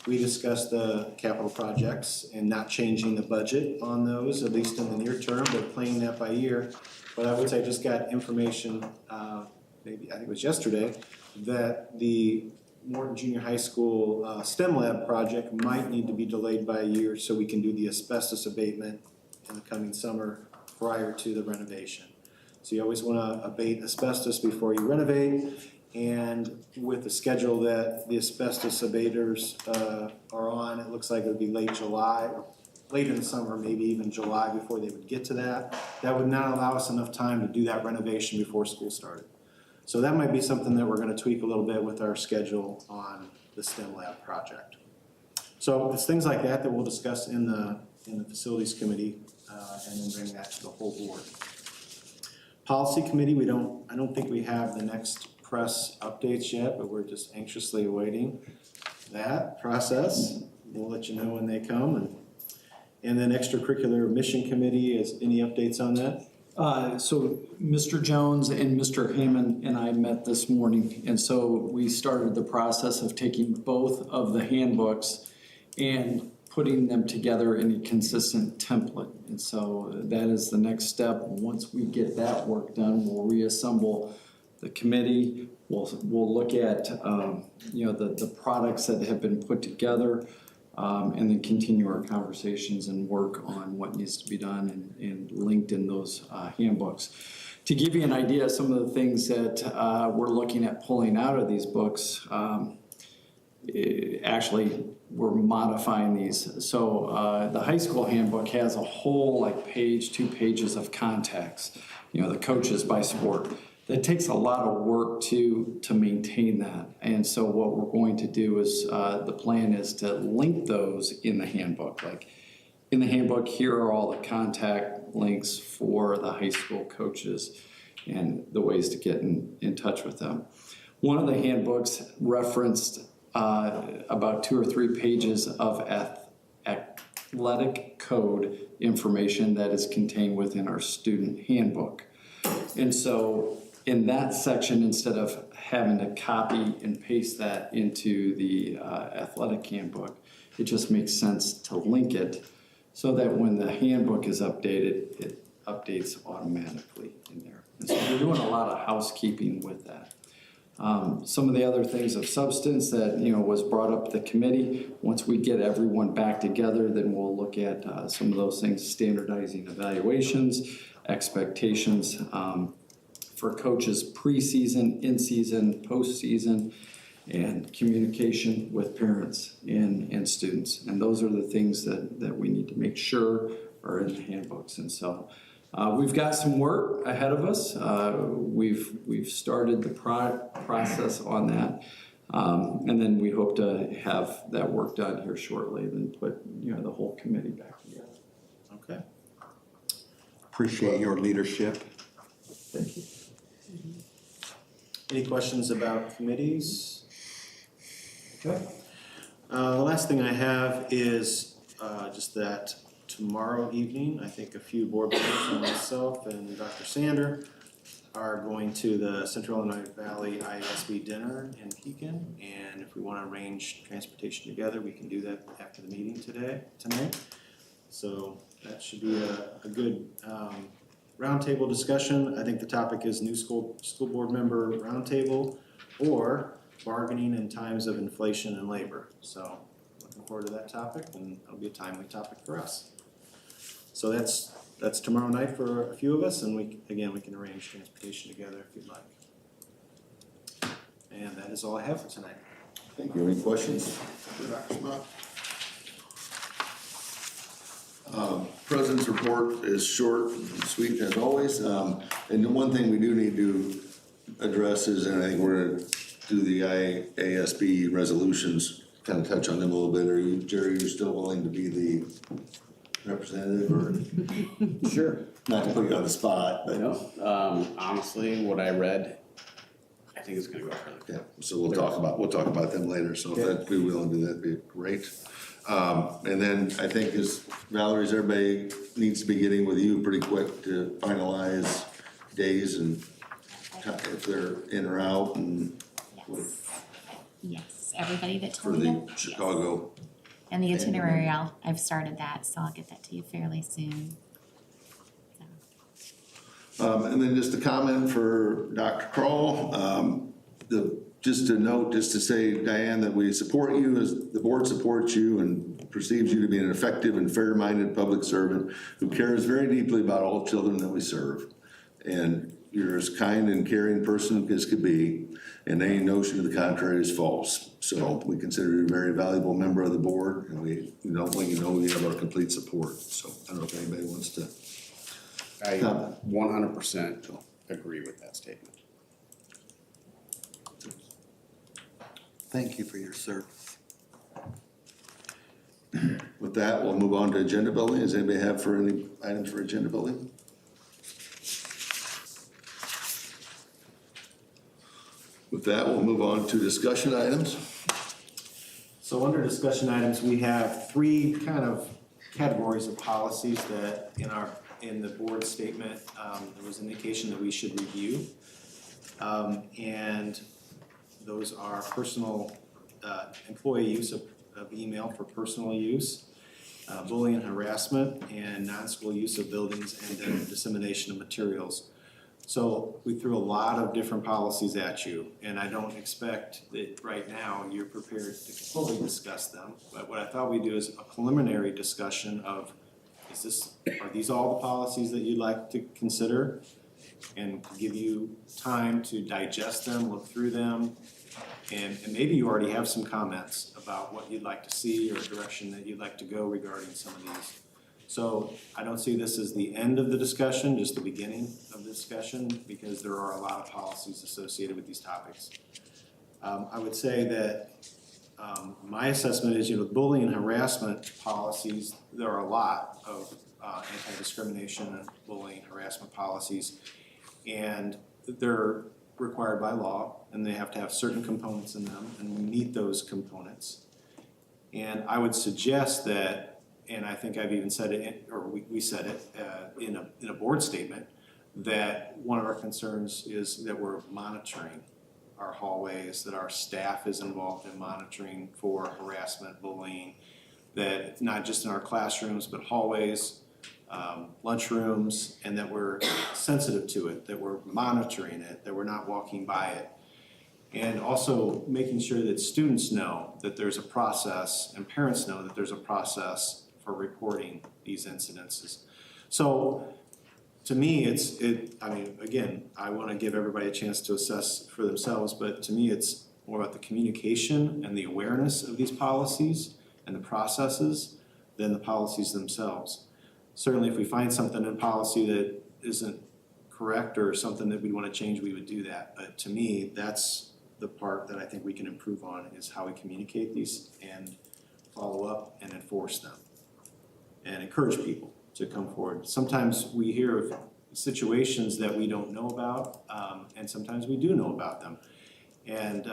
We discussed the capital projects and not changing the budget on those, at least in the near term, but playing that by ear. But I would say I just got information, maybe I think it was yesterday, that the Morton Junior High School STEM lab project might need to be delayed by a year so we can do the asbestos abatement in the coming summer prior to the renovation. So you always want to abate asbestos before you renovate, and with the schedule that the asbestos abaters are on, it looks like it would be late July, or late in the summer, maybe even July before they would get to that. That would not allow us enough time to do that renovation before school started. So that might be something that we're going to tweak a little bit with our schedule on the STEM lab project. So it's things like that that we'll discuss in the Facilities Committee and then bring that to the whole board. Policy Committee, I don't think we have the next press updates yet, but we're just anxiously awaiting that process. We'll let you know when they come. And then Extracurricular Mission Committee, is any updates on that? So Mr. Jones and Mr. Hammond and I met this morning, and so we started the process of taking both of the handbooks and putting them together in a consistent template. And so that is the next step. Once we get that work done, we'll reassemble the committee. We'll look at the products that have been put together. And then continue our conversations and work on what needs to be done and linked in those handbooks. To give you an idea of some of the things that we're looking at pulling out of these books, actually we're modifying these. So the high school handbook has a whole page, 2 pages of contacts, the coaches by sport. That takes a lot of work to maintain that. And so what we're going to do is, the plan is to link those in the handbook. Like in the handbook, here are all the contact links for the high school coaches and the ways to get in touch with them. One of the handbooks referenced about 2 or 3 pages of athletic code information that is contained within our student handbook. And so in that section, instead of having to copy and paste that into the athletic handbook, it just makes sense to link it so that when the handbook is updated, it updates automatically in there. And so we're doing a lot of housekeeping with that. Some of the other things of substance that was brought up at the committee, once we get everyone back together, then we'll look at some of those things, standardizing evaluations, expectations, for coaches preseason, in-season, postseason, and communication with parents and students. And those are the things that we need to make sure are in the handbooks. And so we've got some work ahead of us. We've started the process on that. And then we hope to have that work done here shortly and then put the whole committee back together. Okay. Appreciate your leadership. Thank you. Any questions about committees? Okay. The last thing I have is just that tomorrow evening, I think a few board members and myself and Dr. Sander are going to the Central Illinois Valley IASB dinner in Pekin, and if we want to arrange transportation together, we can do that after the meeting tonight. So that should be a good roundtable discussion. I think the topic is new school board member roundtable or bargaining in times of inflation and labor. So looking forward to that topic, and it'll be a timely topic for us. So that's tomorrow night for a few of us, and we can arrange transportation together if you'd like. And that is all I have for tonight. Thank you. Any questions for Dr. Smock? President's report is short and sweet as always. And the one thing we do need to address is, and I think we're gonna do the IASB resolutions, kind of touch on them a little bit. Are you, Jerry, you still willing to be the representative or? Sure. Not to put you on the spot, but. No, honestly, what I read, I think it's gonna go further. Yeah, so we'll talk about them later, so if that'd be willing to do that, that'd be great. And then I think as Valerie's, everybody needs to be getting with you pretty quick to finalize days and if they're in or out and Yes, everybody that for told me the that. Chicago. And the itinerary, I've started that, so I'll get that to you fairly soon. And then just a comment for Dr. Kroll, just to note, just to say, Diane, that we support you, as the board supports you and perceives you to be an effective and fair-minded public servant who cares very deeply about all children that we serve. And you're as kind and caring person as could be, and any notion to the contrary is false. So we consider you a very valuable member of the board, and we don't want you to know you have our complete support. So I don't know if anybody wants to. I 100% agree with that statement. Thank you for your service. With that, we'll move on to agenda building. Does anybody have for any items for agenda building? With that, we'll move on to discussion items. So under discussion items, we have three kind of categories of policies that in the board statement, there was indication that we should review. And those are personal, employee use of email for personal use, bullying and harassment, and non-school use of buildings and then dissemination of materials. So we threw a lot of different policies at you, and I don't expect that right now you're prepared to fully discuss them. But what I thought we'd do is a preliminary discussion of, are these all the policies that you'd like to consider? And give you time to digest them, look through them, and maybe you already have some comments about what you'd like to see or a direction that you'd like to go regarding some of these. So I don't see this as the end of the discussion, just the beginning of the discussion, because there are a lot of policies associated with these topics. I would say that my assessment is, bullying and harassment policies, there are a lot of anti-discrimination and bullying harassment policies, and they're required by law, and they have to have certain components in them, and we meet those components. And I would suggest that, and I think I've even said it, or we said it in a board statement, that one of our concerns is that we're monitoring our hallways, that our staff is involved in monitoring for harassment, bullying, that not just in our classrooms, but hallways, lunchrooms, and that we're sensitive to it, that we're monitoring it, that we're not walking by it. And also making sure that students know that there's a process and parents know that there's a process for reporting these incidences. So to me, again, I want to give everybody a chance to assess for themselves, but to me, it's more about the communication and the awareness of these policies and the processes than the policies themselves. Certainly, if we find something in policy that isn't correct or something that we want to change, we would do that. But to me, that's the part that I think we can improve on, is how we communicate these and follow up and enforce them and encourage people to come forward. Sometimes we hear of situations that we don't know about, and sometimes we do know about them. And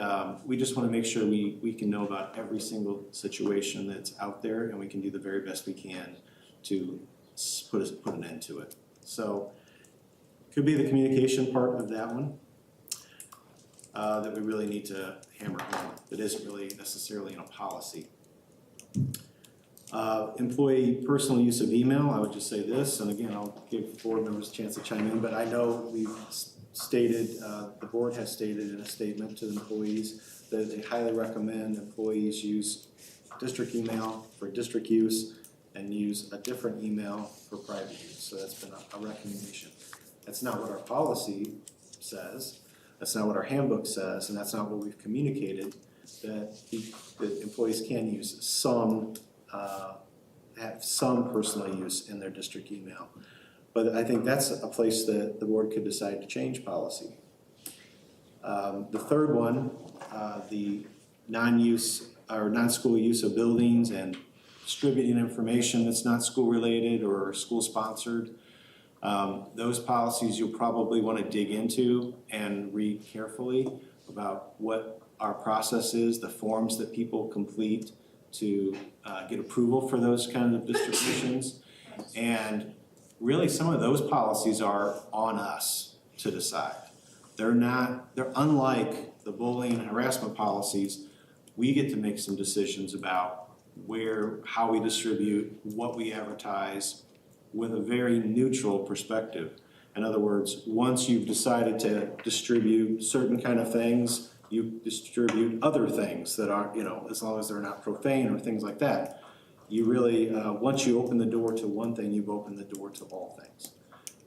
we just want to make sure we can know about every single situation that's out there, and we can do the very best we can to put an end to it. So could be the communication part of that one that we really need to hammer home. That isn't really necessarily in a policy. Employee personal use of email, I would just say this, and again, I'll give board members a chance to chime in, but I know we've stated, the board has stated in a statement to the employees that they highly recommend employees use district email for district use and use a different email for private use. So that's been a recommendation. That's not what our policy says, that's not what our handbook says, and that's not what we've communicated, that employees can use some, have some personal use in their district email. But I think that's a place that the board could decide to change policy. The third one, the non-use or non-school use of buildings and distributing information that's not school related or school sponsored. Those policies you'll probably want to dig into and read carefully about what our process is, the forms that people complete to get approval for those kinds of distributions. And really some of those policies are on us to decide. They're unlike the bullying and harassment policies. We get to make some decisions about how we distribute, what we advertise, with a very neutral perspective. In other words, once you've decided to distribute certain kind of things, you distribute other things that aren't, as long as they're not profane or things like that. You really, once you open the door to one thing, you've opened the door to all things.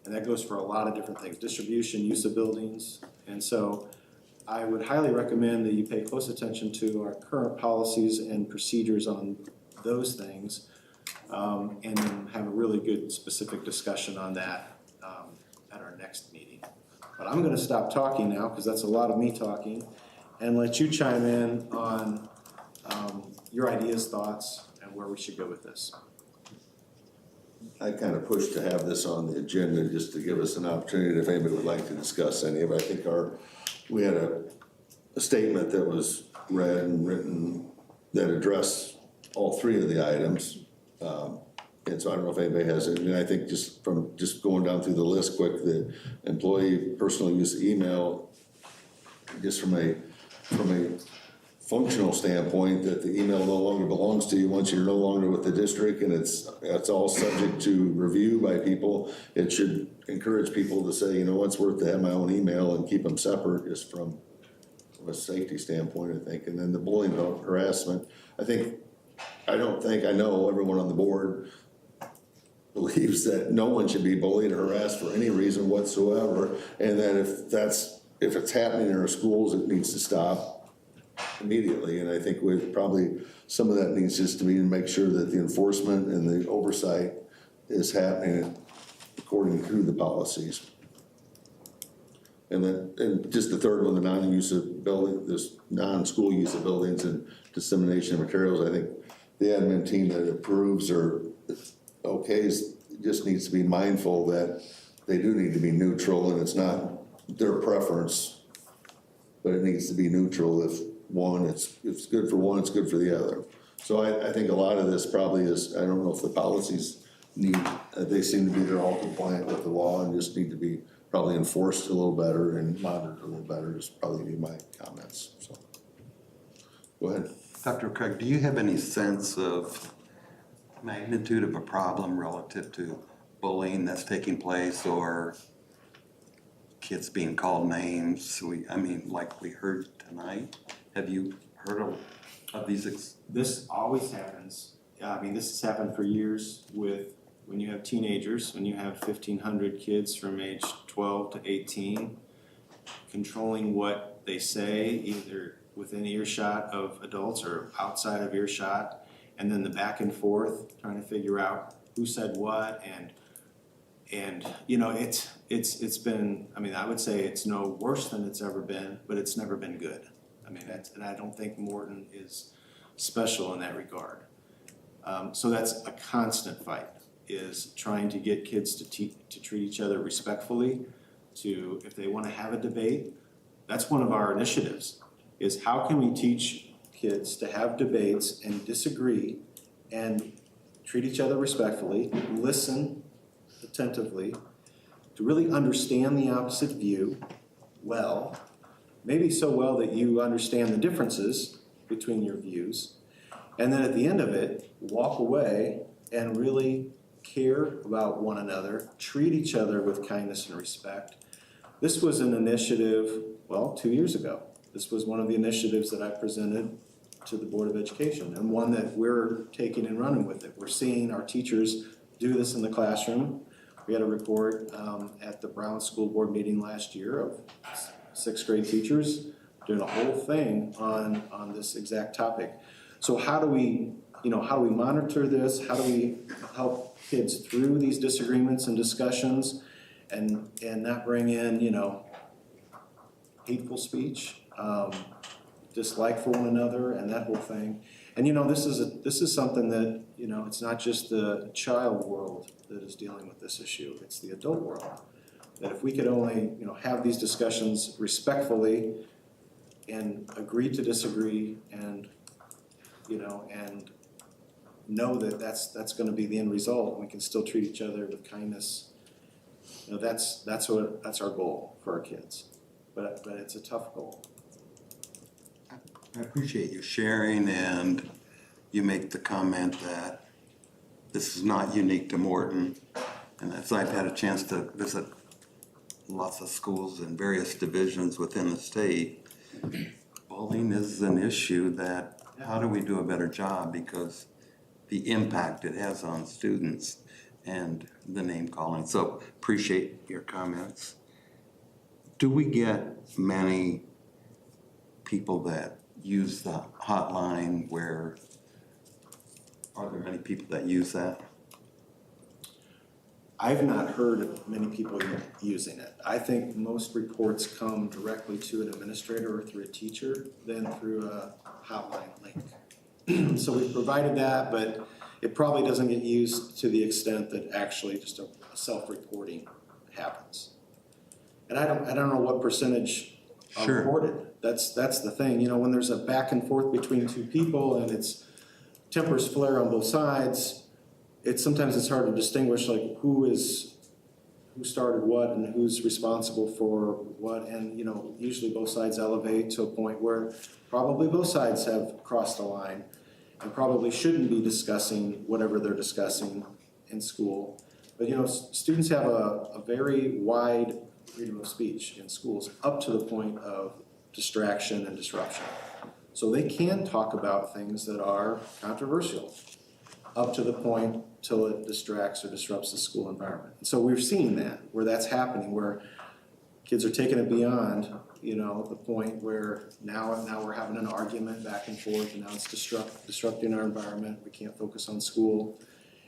And that goes for a lot of different things, distribution, use of buildings. And so I would highly recommend that you pay close attention to our current policies and procedures on those things, and then have a really good specific discussion on that at our next meeting. But I'm gonna stop talking now, because that's a lot of me talking, and let you chime in on your ideas, thoughts, and where we should go with this. I kind of pushed to have this on the agenda just to give us an opportunity if anybody would like to discuss any of it. I think we had a statement that was read and written that addressed all three of the items. And so I don't know if anybody has it. And I think just going down through the list quick, the employee personal use email, just from a functional standpoint, that the email no longer belongs to you once you're no longer with the district, and it's all subject to review by people. It should encourage people to say, it's worth to have my own email and keep them separate, just from a safety standpoint, I think. And then the bullying and harassment, I know everyone on the board believes that no one should be bullied or harassed for any reason whatsoever, and that if it's happening in our schools, it needs to stop immediately. And I think some of that needs just to be to make sure that the enforcement and the oversight is happening according to the policies. And just the third one, the non-use of building, this non-school use of buildings and dissemination of materials, I think the admin team that approves or okays just needs to be mindful that they do need to be neutral, and it's not their preference, but it needs to be neutral. If it's good for one, it's good for the other. So I think a lot of this probably is, I don't know if the policies they seem to be, they're all compliant with the law and just need to be probably enforced a little better and monitored a little better, is probably be my comments, so. Go ahead. Dr. Craig, do you have any sense of magnitude of a problem relative to bullying that's taking place, or kids being called names? Like we heard tonight. Have you heard of these? This always happens. This has happened for years when you have teenagers, when you have 1,500 kids from age 12 to 18, controlling what they say, either within earshot of adults or outside of earshot, and then the back and forth, trying to figure out who said what, and it's been, I would say it's no worse than it's ever been, but it's never been good. And I don't think Morton is special in that regard. So that's a constant fight, is trying to get kids to treat each other respectfully, if they want to have a debate. That's one of our initiatives, is how can we teach kids to have debates and disagree and treat each other respectfully, listen attentively, to really understand the opposite view well, maybe so well that you understand the differences between your views, And then at the end of it, walk away and really care about one another, treat each other with kindness and respect. This was an initiative, well, 2 years ago. This was one of the initiatives that I presented to the Board of Education, and one that we're taking and running with it. We're seeing our teachers do this in the classroom. We had a report at the Brown School Board meeting last year of 6th grade teachers doing a whole thing on this exact topic. So how do we monitor this? How do we help kids through these disagreements and discussions and not bring in, hateful speech, dislike for one another and that whole thing. And this is something that, it's not just the child world that is dealing with this issue, it's the adult world. That if we could only, have these discussions respectfully and agree to disagree and, and know that that's gonna be the end result, and we can still treat each other with kindness. That's our goal for our kids. But it's a tough goal. I appreciate you sharing, and you make the comment that this is not unique to Morton. And as I've had a chance to visit lots of schools in various divisions within the state, bullying is an issue that, how do we do a better job? Because the impact it has on students and the name calling. So appreciate your comments. Do we get many people that use the hotline? Are there many people that use that? I've not heard of many people using it. I think most reports come directly to an administrator or through a teacher than through a hotline link. So we've provided that, but it probably doesn't get used to the extent that actually just a self-reporting happens. And I don't know what percentage are reported. That's the thing. When there's a back and forth between two people and it's tempers flare on both sides, sometimes it's hard to distinguish like who started what and who's responsible for what. And usually both sides elevate to a point where probably both sides have crossed the line and probably shouldn't be discussing whatever they're discussing in school. But students have a very wide freedom of speech in schools up to the point of distraction and disruption. So they can talk about things that are controversial up to the point till it distracts or disrupts the school environment. And so we're seeing that, where that's happening, where kids are taking it beyond, the point where now we're having an argument back and forth, and now it's disrupting our environment. We can't focus on school.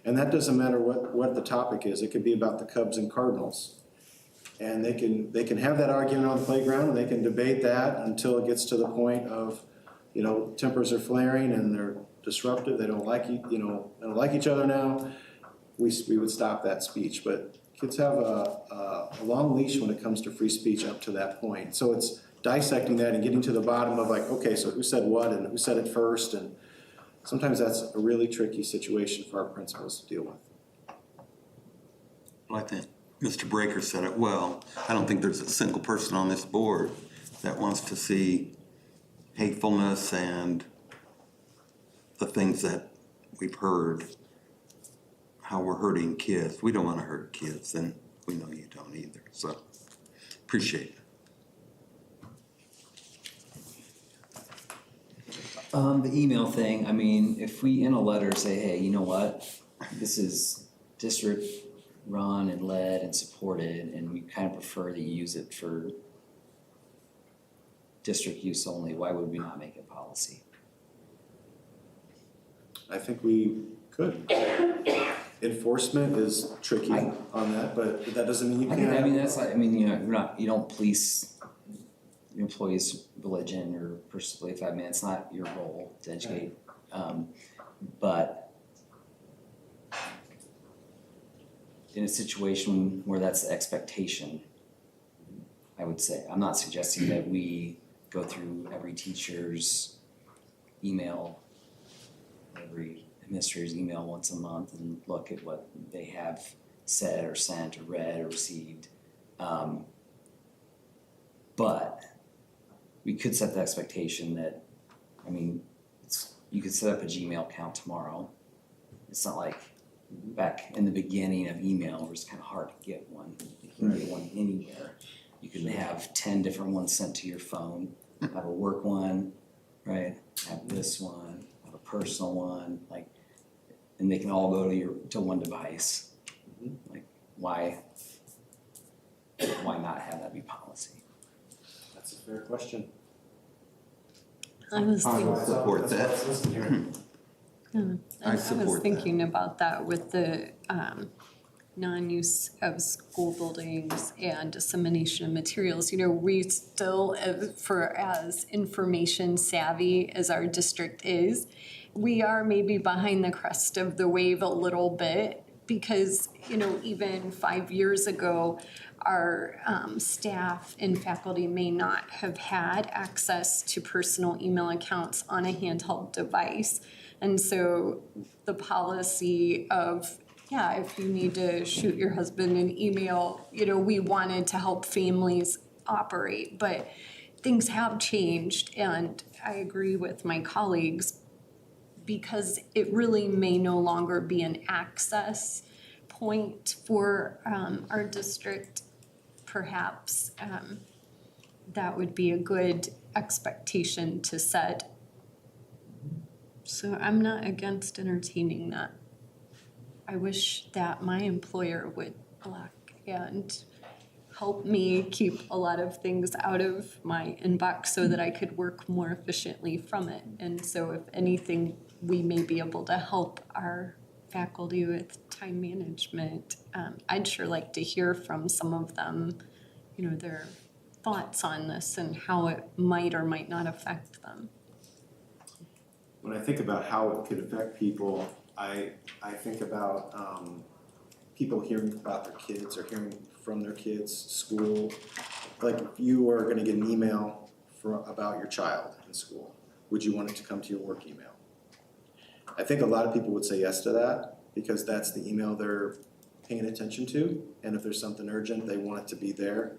And that doesn't matter what the topic is. It could be about the Cubs and Cardinals. And they can have that argument on the playground, and they can debate that until it gets to the point of, tempers are flaring and they're disruptive. They don't like they don't like each other now. We would stop that speech, but kids have a long leash when it comes to free speech up to that point. So it's dissecting that and getting to the bottom of like, okay, so who said what and who said it first, and sometimes that's a really tricky situation for our principals to deal with. Well, I think Mr. Breaker said it well. I don't think there's a single person on this board that wants to see hatefulness and the things that we've heard, how we're hurting kids. We don't want to hurt kids, and we know you don't either. So appreciate it. The email thing, if we in a letter say, hey, you know what, this is district run and led and supported, and we kind of prefer to use it for district use only, why would we not make it policy? I think we could. Enforcement is tricky on that, but that doesn't mean you can't. That's like, you don't police your employees' religion or personal belief. It's not your role to educate. But in a situation where that's the expectation, I would say, I'm not suggesting that we go through every teacher's email, every administrator's email once a month and look at what they have said or sent or read or received. But we could set the expectation that, you could set up a Gmail account tomorrow. It's not like back in the beginning of email, where it's kind of hard to get one. You can get one anywhere. You can have 10 different ones sent to your phone. Have a work one, right? Have this one, have a personal one, like, and they can all go to one device. Like, why not have that be policy? That's a fair question. I was thinking, Support that. I was support that. thinking about that with the non-use of school buildings and dissemination of materials. You know, we still, for as information savvy as our district is, we are maybe behind the crest of the wave a little bit because, you know, even 5 years ago, our staff and faculty may not have had access to personal email accounts on a handheld device. And so the policy of, yeah, if you need to shoot your husband an email, you know, we wanted to help families operate, but things have changed, and I agree with my colleagues because it really may no longer be an access point for our district. Perhaps that would be a good expectation to set. So I'm not against entertaining that. I wish that my employer would block and help me keep a lot of things out of my inbox so that I could work more efficiently from it. And so if anything, we may be able to help our faculty with time management. I'd sure like to hear from some of them, you know, their thoughts on this and how it might or might not affect them. When I think about how it could affect people, I think about people hearing about their kids or hearing from their kids, school. Like if you are gonna get an email about your child in school, would you want it to come to your work email? I think a lot of people would say yes to that because that's the email they're paying attention to. And if there's something urgent, they want it to be there.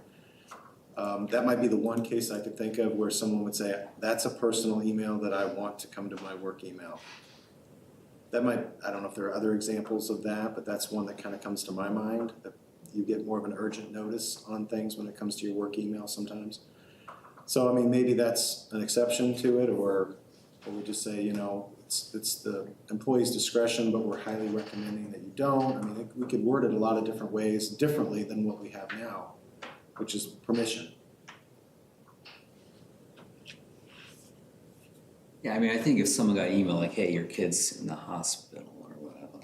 That might be the one case I could think of where someone would say, that's a personal email that I want to come to my work email. That might, I don't know if there are other examples of that, but that's one that kind of comes to my mind, that you get more of an urgent notice on things when it comes to your work email sometimes. So, I mean, maybe that's an exception to it, or we just say, you know, it's the employee's discretion, but we're highly recommending that you don't. I mean, we could word it a lot of different ways, differently than what we have now, which is permission. Yeah, I mean, I think if someone got email like, hey, your kid's in the hospital or whatever,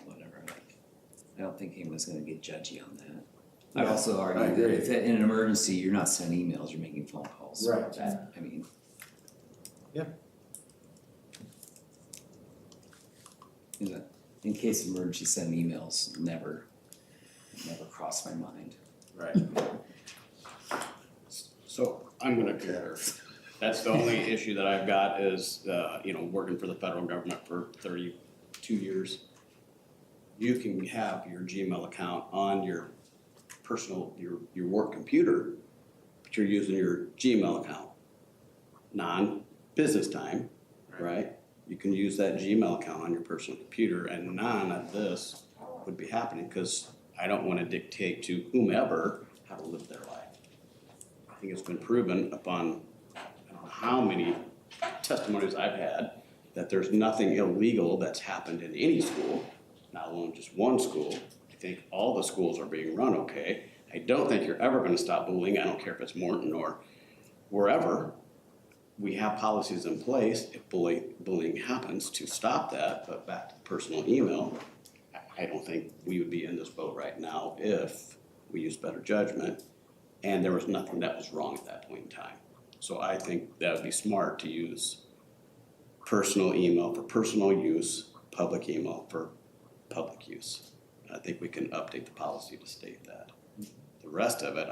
like, I don't think anyone's gonna get judgy on that. I'd also argue that if in an emergency, you're not sending emails, you're making phone calls. Right. That, I mean. Yeah. In case of emergency, send emails, never crossed my mind. Right. So I'm gonna concur. That's the only issue that I've got is, you know, working for the federal government for 32 years. You can have your Gmail account on your personal, your work computer, but you're using your Gmail account. Non-business time, right? You can use that Gmail account on your personal computer, and none of this would be happening because I don't want to dictate to whomever how to live their life. I think it's been proven upon I don't know how many testimonies I've had that there's nothing illegal that's happened in any school, not alone just one school. I think all the schools are being run okay. I don't think you're ever going to stop bullying. I don't care if it's Morton or wherever. We have policies in place if bullying happens to stop that, but back to personal email, I don't think we would be in this boat right now if we used better judgment and there was nothing that was wrong at that point in time. So I think that would be smart to use personal email for personal use, public email for public use. And I think we can update the policy to state that. The rest of it,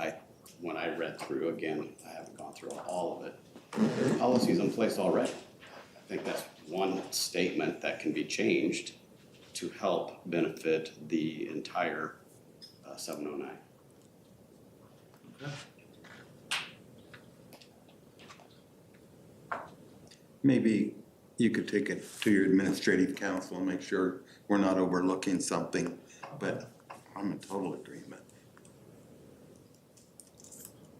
when I read through, again, I haven't gone through all of it. There's policies in place already. I think that's one statement that can be changed to help benefit the entire 709. Okay. Maybe you could take it to your administrative council and make sure we're not overlooking something, but I'm in total agreement.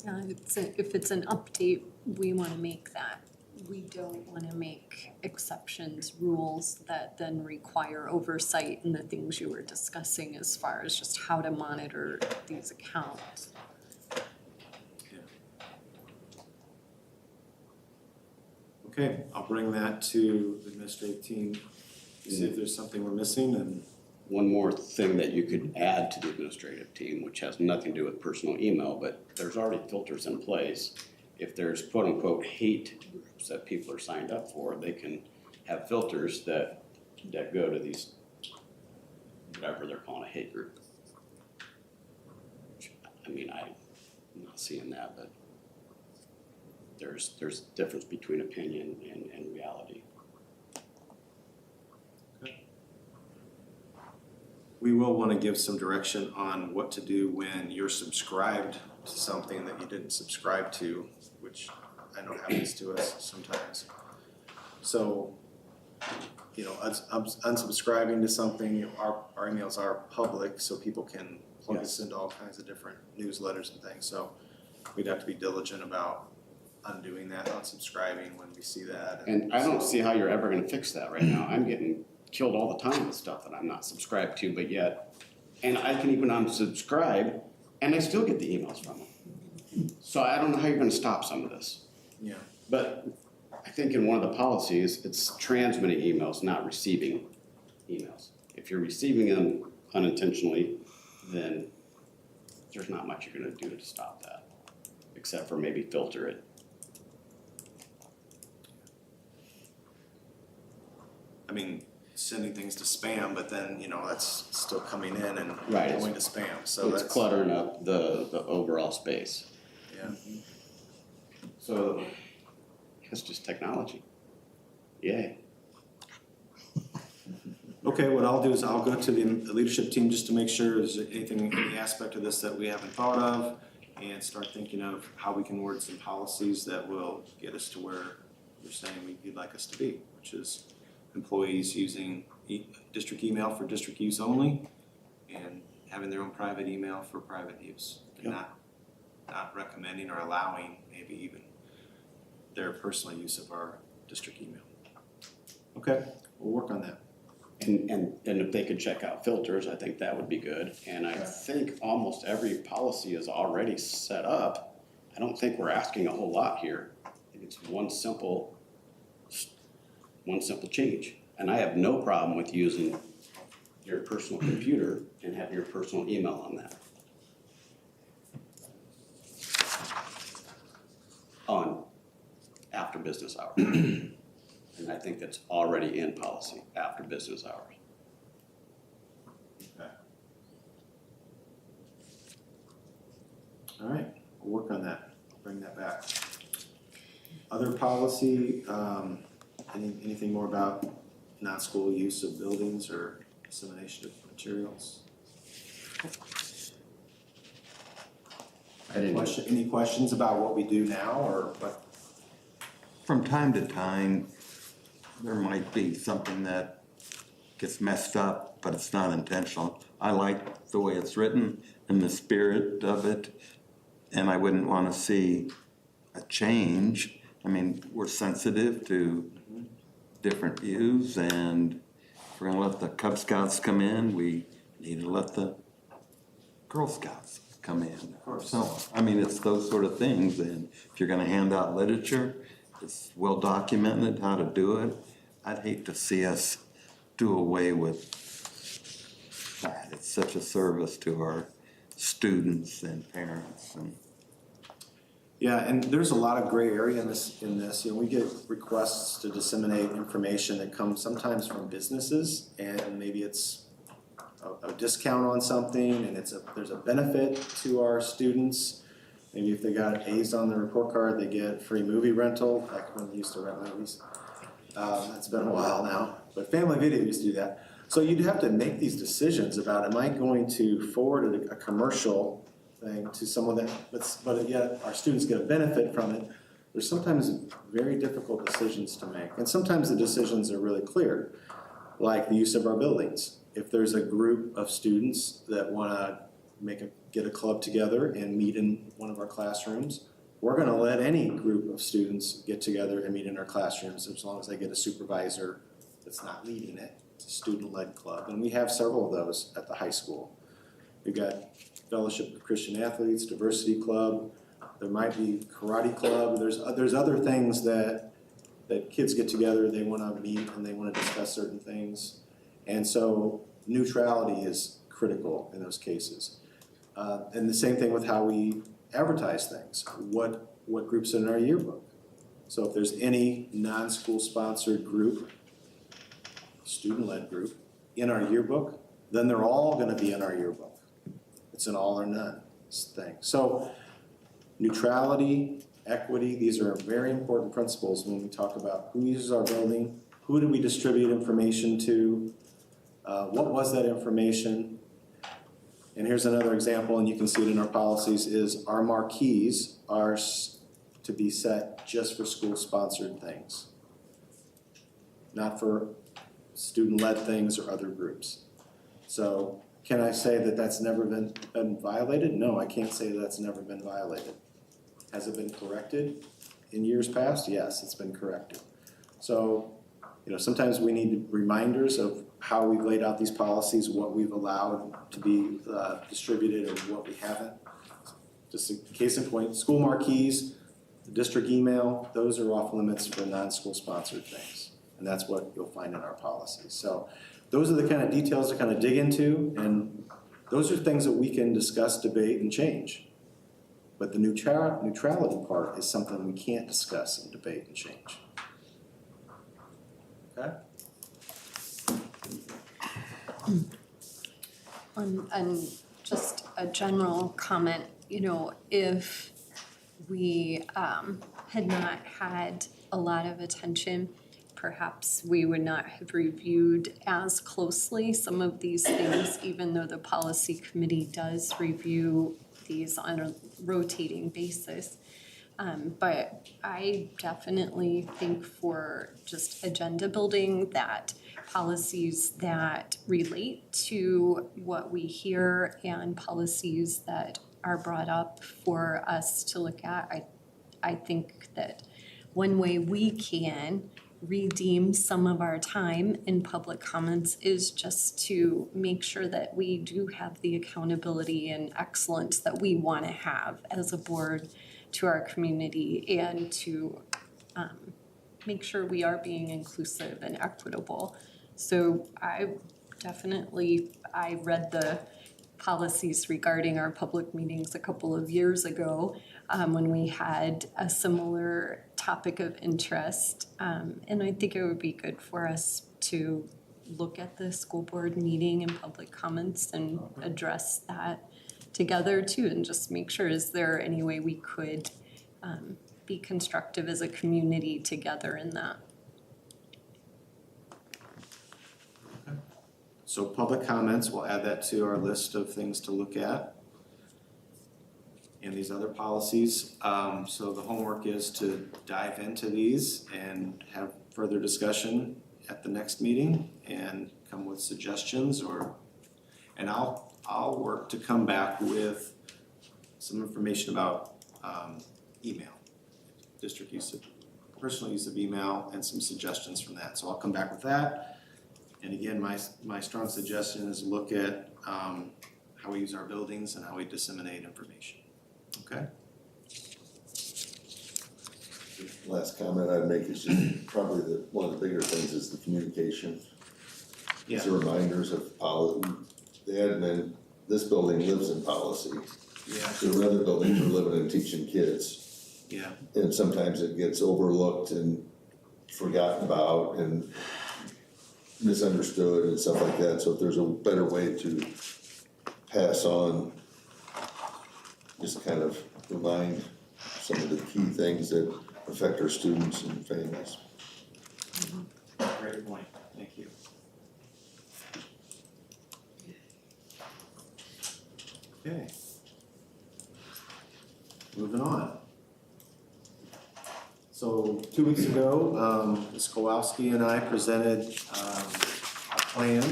Yeah, if it's an update, we wanna make that. We don't wanna make exceptions, rules that then require oversight and the things you were discussing as far as just how to monitor these accounts. Okay, I'll bring that to the administrative team, see if there's something we're missing and. One more thing that you could add to the administrative team, which has nothing to do with personal email, but there's already filters in place. If there's quote unquote hate groups that people are signed up for, they can have filters that go to these, whatever they're calling a hate group. I mean, I'm not seeing that, but there's a difference between opinion and reality. We will want to give some direction on what to do when you're subscribed to something that you didn't subscribe to, which I know happens to us sometimes. So, you know, unsubscribing to something, our emails are public, so people can plug us into all kinds of different newsletters and things. So we'd have to be diligent about undoing that, unsubscribing when we see that. And I don't see how you're ever gonna fix that right now. I'm getting killed all the time with stuff that I'm not subscribed to, but yet, and I can even unsubscribe, and I still get the emails from them. So I don't know how you're gonna stop some of this. Yeah. But I think in one of the policies, it's transmitting emails, not receiving emails. If you're receiving them unintentionally, then there's not much you're gonna do to stop that, except for maybe filter it. I mean, sending things to spam, but then, you know, that's still coming in and Right. going to spam, so It's that's. cluttering up the overall space. Yeah. So it's just technology. Yay. Okay, what I'll do is I'll go to the leadership team just to make sure there's anything, any aspect of this that we haven't thought of, and start thinking of how we can word some policies that will get us to where you're saying you'd like us to be, which is employees using district email for district use only, and having their own private email for private use, and not recommending or allowing maybe even their personal use of our district email. Okay, we'll work on that. And if they could check out filters, I think that would be good. And I think almost every policy is already set up. I don't think we're asking a whole lot here. I think it's one simple change. And I have no problem with using your personal computer and have your personal email on that. On after business hours. And I think that's already in policy, after business hours. Okay. All right, we'll work on that, bring that back. Other policy, anything more about non-school use of buildings or dissemination of materials? Any questions about what we do now or what? From time to time, there might be something that gets messed up, but it's not intentional. I like the way it's written and the spirit of it, and I wouldn't want to see a change. I mean, we're sensitive to different views, and if we're gonna let the Cub Scouts come in, we need to let the Girl Scouts come in. Of course. So, I mean, it's those sort of things, and if you're gonna hand out literature, it's well documented how to do it. I'd hate to see us do away with that. It's such a service to our students and parents and. Yeah, and there's a lot of gray area in this. You know, we get requests to disseminate information that comes sometimes from businesses, and maybe it's a discount on something, and there's a benefit to our students. Maybe if they got A's on the report card, they get free movie rental, like when we used to rent movies. That's been a while now, but Family Video used to do that. So you'd have to make these decisions about, am I going to forward a commercial thing to someone but yet our students get a benefit from it, there's sometimes very difficult decisions to make. And sometimes the decisions are really clear, like the use of our buildings. If there's a group of students that wanna get a club together and meet in one of our classrooms, we're gonna let any group of students get together and meet in our classrooms as long as they get a supervisor that's not leading it. It's a student-led club, and we have several of those at the high school. We've got Fellowship of Christian Athletes, Diversity Club, there might be Karate Club, there's other things that kids get together, they wanna meet and they wanna discuss certain things. And so neutrality is critical in those cases. And the same thing with how we advertise things. What groups are in our yearbook? So if there's any non-school sponsored group, student-led group, in our yearbook, then they're all gonna be in our yearbook. It's an all or none thing. So neutrality, equity, these are very important principles when we talk about who uses our building, who do we distribute information to, what was that information? And here's another example, and you can see it in our policies, is our marquees are to be set just for school-sponsored things, not for student-led things or other groups. So can I say that that's never been violated? No, I can't say that's never been violated. Has it been corrected in years past? Yes, it's been corrected. So, sometimes we need reminders of how we've laid out these policies, what we've allowed to be distributed and what we haven't. Just a case in point, school marquees, the district email, those are off limits for non-school sponsored things. And that's what you'll find in our policies. So those are the kind of details to kind of dig into, and those are things that we can discuss, debate, and change. But the neutrality part is something we can't discuss and debate and change. Okay? And just a general comment, if we had not had a lot of attention, perhaps we would not have reviewed as closely some of these things, even though the policy committee does review these on a rotating basis. But I definitely think for just agenda building, that policies that relate to what we hear and policies that are brought up for us to look at, I think that one way we can redeem some of our time in public comments is just to make sure that we do have the accountability and excellence that we want to have as a board to our community, and to make sure we are being inclusive and equitable. So I read the policies regarding our public meetings a couple of years ago when we had a similar topic of interest. And I think it would be good for us to look at the school board meeting and public comments and address that together too, and just make sure, is there any way we could be constructive as a community together in that? So public comments, we'll add that to our list of things to look at. And these other policies, so the homework is to dive into these and have further discussion at the next meeting and come with suggestions, and I'll work to come back with some information about email, district use of, personal use of email, and some suggestions from that. So I'll come back with that. And again, my strong suggestion is look at how we use our buildings and how we disseminate information. Okay? Last comment I'd make is just probably one of the bigger things is the communication. Yeah. It's the reminders of policy. The admin, this building lives in policy. Yeah. The other buildings are living and teaching kids. Yeah. And sometimes it gets overlooked and forgotten about and misunderstood and stuff like that. So if there's a better way to pass on, just kind of remind some of the key things that affect our students and families. Great point, thank you. Okay. Moving on. 2 weeks ago, Ms. Kowalski and I presented a plan,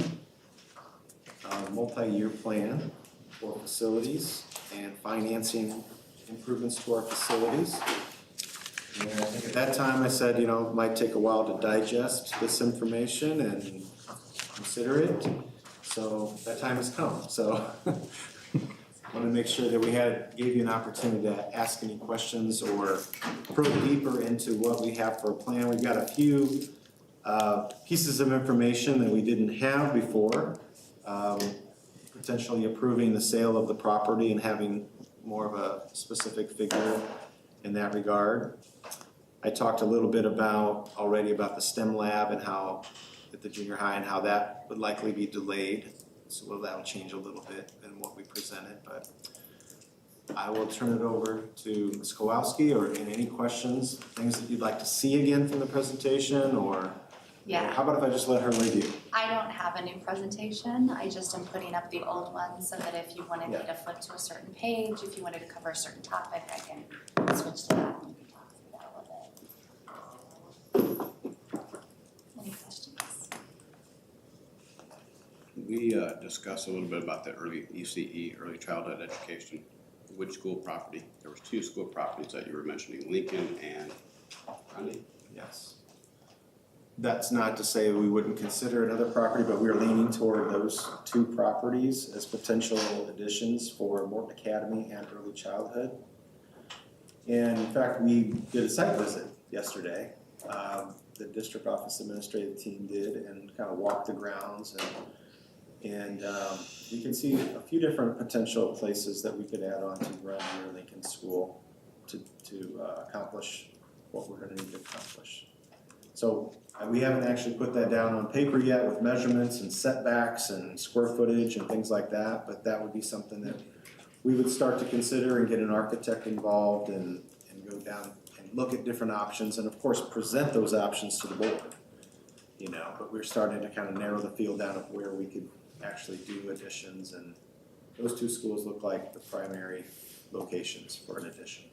a multi-year plan for facilities and financing improvements to our facilities. And I think at that time I said, it might take a while to digest this information and consider it. So that time has come. So I want to make sure that we gave you an opportunity to ask any questions or probe deeper into what we have for a plan. We've got a few pieces of information that we didn't have before. Potentially approving the sale of the property and having more of a specific figure in that regard. I talked a little bit already about the STEM lab and how at the junior high and how that would likely be delayed. So that'll change a little bit in what we presented, but I will turn it over to Ms. Kowalski or any questions, things that you'd like to see again from the presentation, or Yeah. how about if I just let her lead you? I don't have a new presentation. I just am putting up the old one so that if you wanted me to flip to a certain page, if you wanted to cover a certain topic, I can switch to that and we can talk about it. Any questions? We discussed a little bit about the early ECE, early childhood education. Which school property? There was 2 school properties that you were mentioning, Lincoln and Grundy. Yes. That's not to say we wouldn't consider another property, but we're leaning toward those 2 properties as potential additions for Morton Academy and early childhood. And in fact, we did a site visit yesterday. The district office administrative team did, and kind of walked the grounds, and you can see a few different potential places that we could add on to Grundy or Lincoln School to accomplish what we're going to need to accomplish. So we haven't actually put that down on paper yet with measurements and setbacks and square footage and things like that, but that would be something that we would start to consider and get an architect involved and go down and look at different options and of course present those options to the board. But we're starting to kind of narrow the field down of where we could actually do additions, and those 2 schools look like the primary locations for an addition.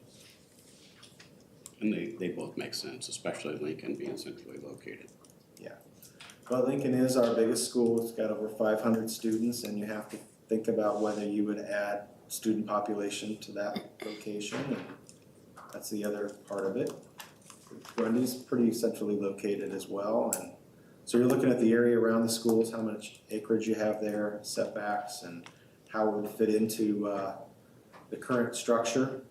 And they both make sense, especially Lincoln being centrally located. Yeah. Well, Lincoln is our biggest school. It's got over 500 students, and you have to think about whether you would add student population to that location, and that's the other part of it. Grundy's pretty centrally located as well, and so you're looking at the area around the schools, how much acreage you have there, setbacks, and how it would fit into the current structure.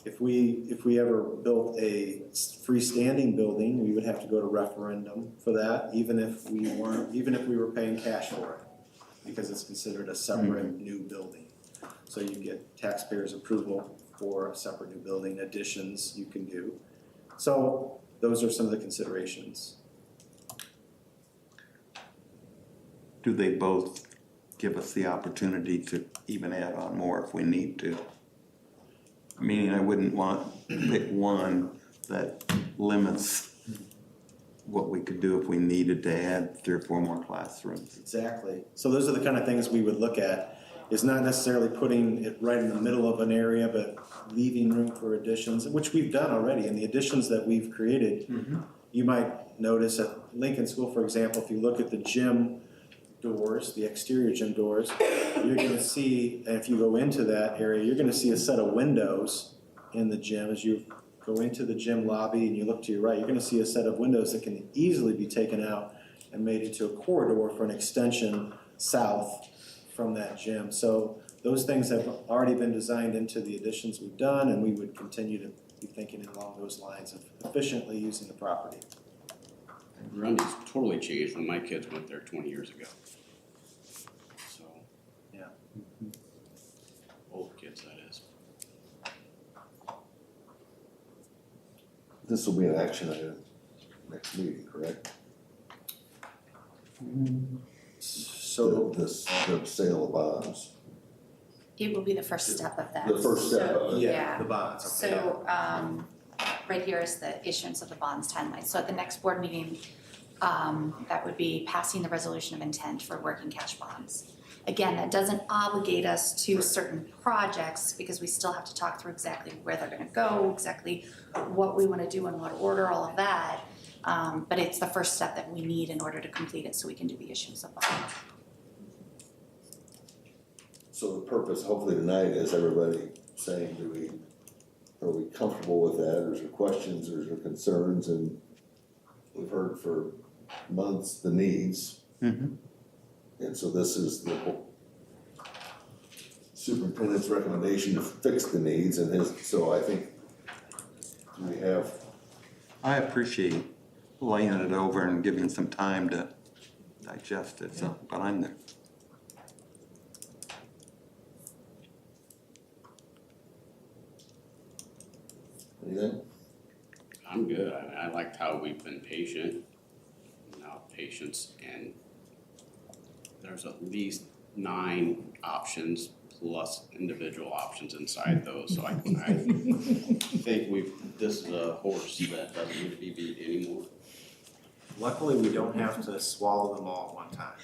If we ever built a freestanding building, we would have to go to referendum for that, even if we were paying cash for it, because it's considered a separate new building. So you get taxpayers' approval for a separate new building. Additions you can do. So those are some of the considerations. Do they both give us the opportunity to even add on more if we need to? Meaning I wouldn't want to pick one that limits what we could do if we needed to add 3 or 4 more classrooms. Exactly. So those are the kind of things we would look at, is not necessarily putting it right in the middle of an area, but leaving room for additions, which we've done already. And the additions that we've created, you might notice at Lincoln School, for example, if you look at the gym doors, the exterior gym doors, you're going to see, and if you go into that area, you're going to see a set of windows in the gym. As you go into the gym lobby and you look to your right, you're going to see a set of windows that can easily be taken out and made into a corridor for an extension south from that gym. So those things have already been designed into the additions we've done, and we would continue to be thinking along those lines of efficiently using the property. Grundy's totally changed when my kids went there 20 years ago. So, yeah. Old kids, that is. This will be an action item next meeting, correct? So the sale of bonds. It will be the first step of that. The first step of it. Yeah. The bonds. Okay. So, right here is the issuance of the bonds timeline. So at the next board meeting, That would be passing the resolution of intent for working cash bonds. Again, that doesn't obligate us to certain projects because we still have to talk through exactly where they're gonna go, exactly what we wanna do in what order, all of that. But it's the first step that we need in order to complete it so we can do the issuance of bonds. So the purpose, hopefully tonight, is everybody saying, are we comfortable with that, or is there questions, or is there concerns, and we've heard for months the needs. Mm-hmm. And so this is the superintendent's recommendation to fix the needs, and so I think we have. I appreciate laying it over and giving some time to digest it, so, but I'm there. Anything? I'm good. I liked how we've been patient, patience, and there's at least 9 options plus individual options inside those, so I think this is a horse that doesn't need to be beat anymore. Luckily, we don't have to swallow them all at one time.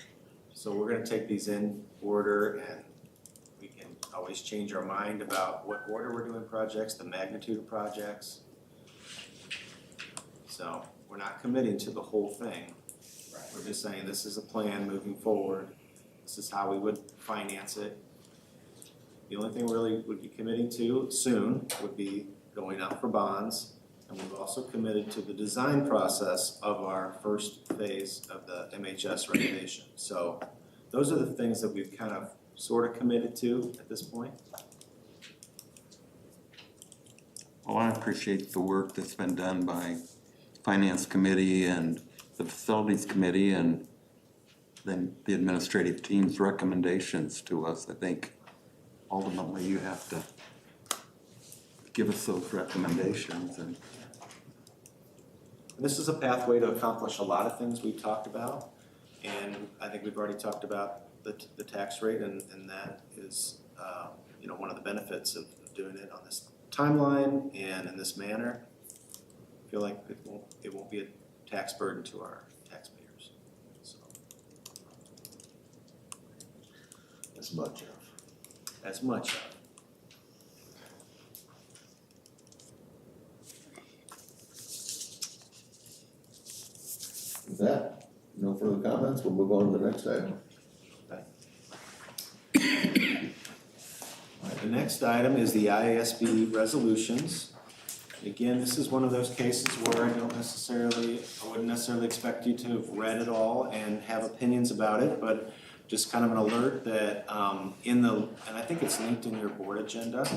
So we're gonna take these in order, and we can always change our mind about what order we're doing projects, the magnitude of projects. So we're not committing to the whole thing. We're just saying this is a plan moving forward. This is how we would finance it. The only thing we really would be committing to soon would be going out for bonds. And we've also committed to the design process of our first phase of the MHS renovation. So those are the things that we've kind of sort of committed to at this point. Well, I appreciate the work that's been done by Finance Committee and the Facilities Committee, and then the administrative team's recommendations to us. I think ultimately you have to give us those recommendations. And this is a pathway to accomplish a lot of things we've talked about. And I think we've already talked about the tax rate, and that is one of the benefits of doing it on this timeline and in this manner. I feel like it won't be a tax burden to our taxpayers. So As much of. As much of. With that, no further comments, we'll move on to the next item. All right, the next item is the IASB resolutions. Again, this is one of those cases where I wouldn't necessarily expect you to have read it all and have opinions about it, but just kind of an alert that and I think it's linked in your board agenda,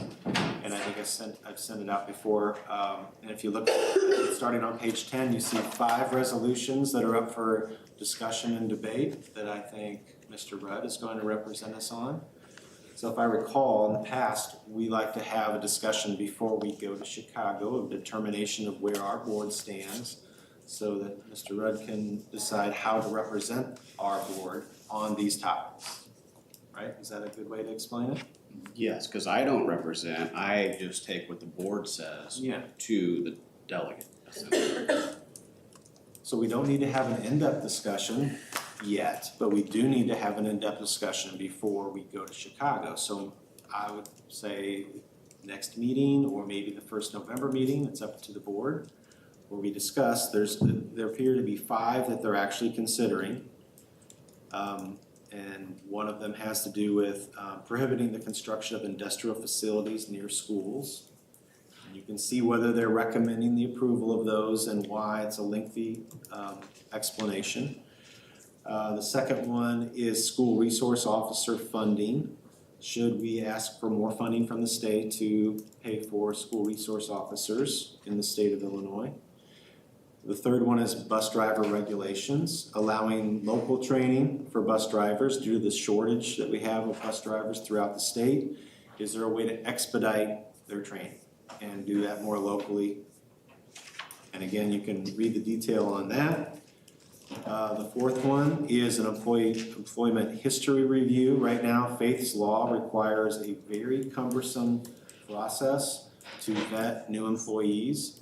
and I think I've sent it out before. And if you look, starting on page 10, you see 5 resolutions that are up for discussion and debate that I think Mr. Rudd is going to represent us on. So if I recall, in the past, we like to have a discussion before we go to Chicago, a determination of where our board stands, so that Mr. Rudd can decide how to represent our board on these topics. Right? Is that a good way to explain it? Yes, because I don't represent, I just take what the board says to the delegate. So we don't need to have an in-depth discussion yet, but we do need to have an in-depth discussion before we go to Chicago. So I would say next meeting, or maybe the first November meeting, it's up to the board, where we discuss, there appear to be 5 that they're actually considering. And one of them has to do with prohibiting the construction of industrial facilities near schools. And you can see whether they're recommending the approval of those and why. It's a lengthy explanation. The second one is school resource officer funding. Should we ask for more funding from the state to pay for school resource officers in the state of Illinois? The third one is bus driver regulations, allowing local training for bus drivers due to the shortage that we have of bus drivers throughout the state. Is there a way to expedite their training and do that more locally? And again, you can read the detail on that. The fourth one is an employment history review. Right now, Faith's law requires a very cumbersome process to vet new employees.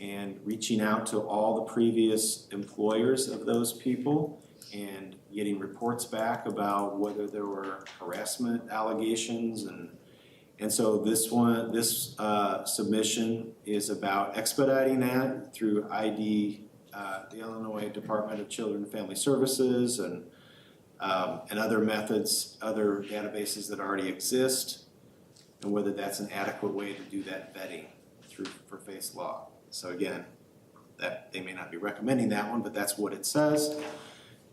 and reaching out to all the previous employers of those people and getting reports back about whether there were harassment allegations and so this submission is about expediting that through the Illinois Department of Children and Family Services and other methods, other databases that already exist, and whether that's an adequate way to do that vetting for face law. So again, that they may not be recommending that one, but that's what it says.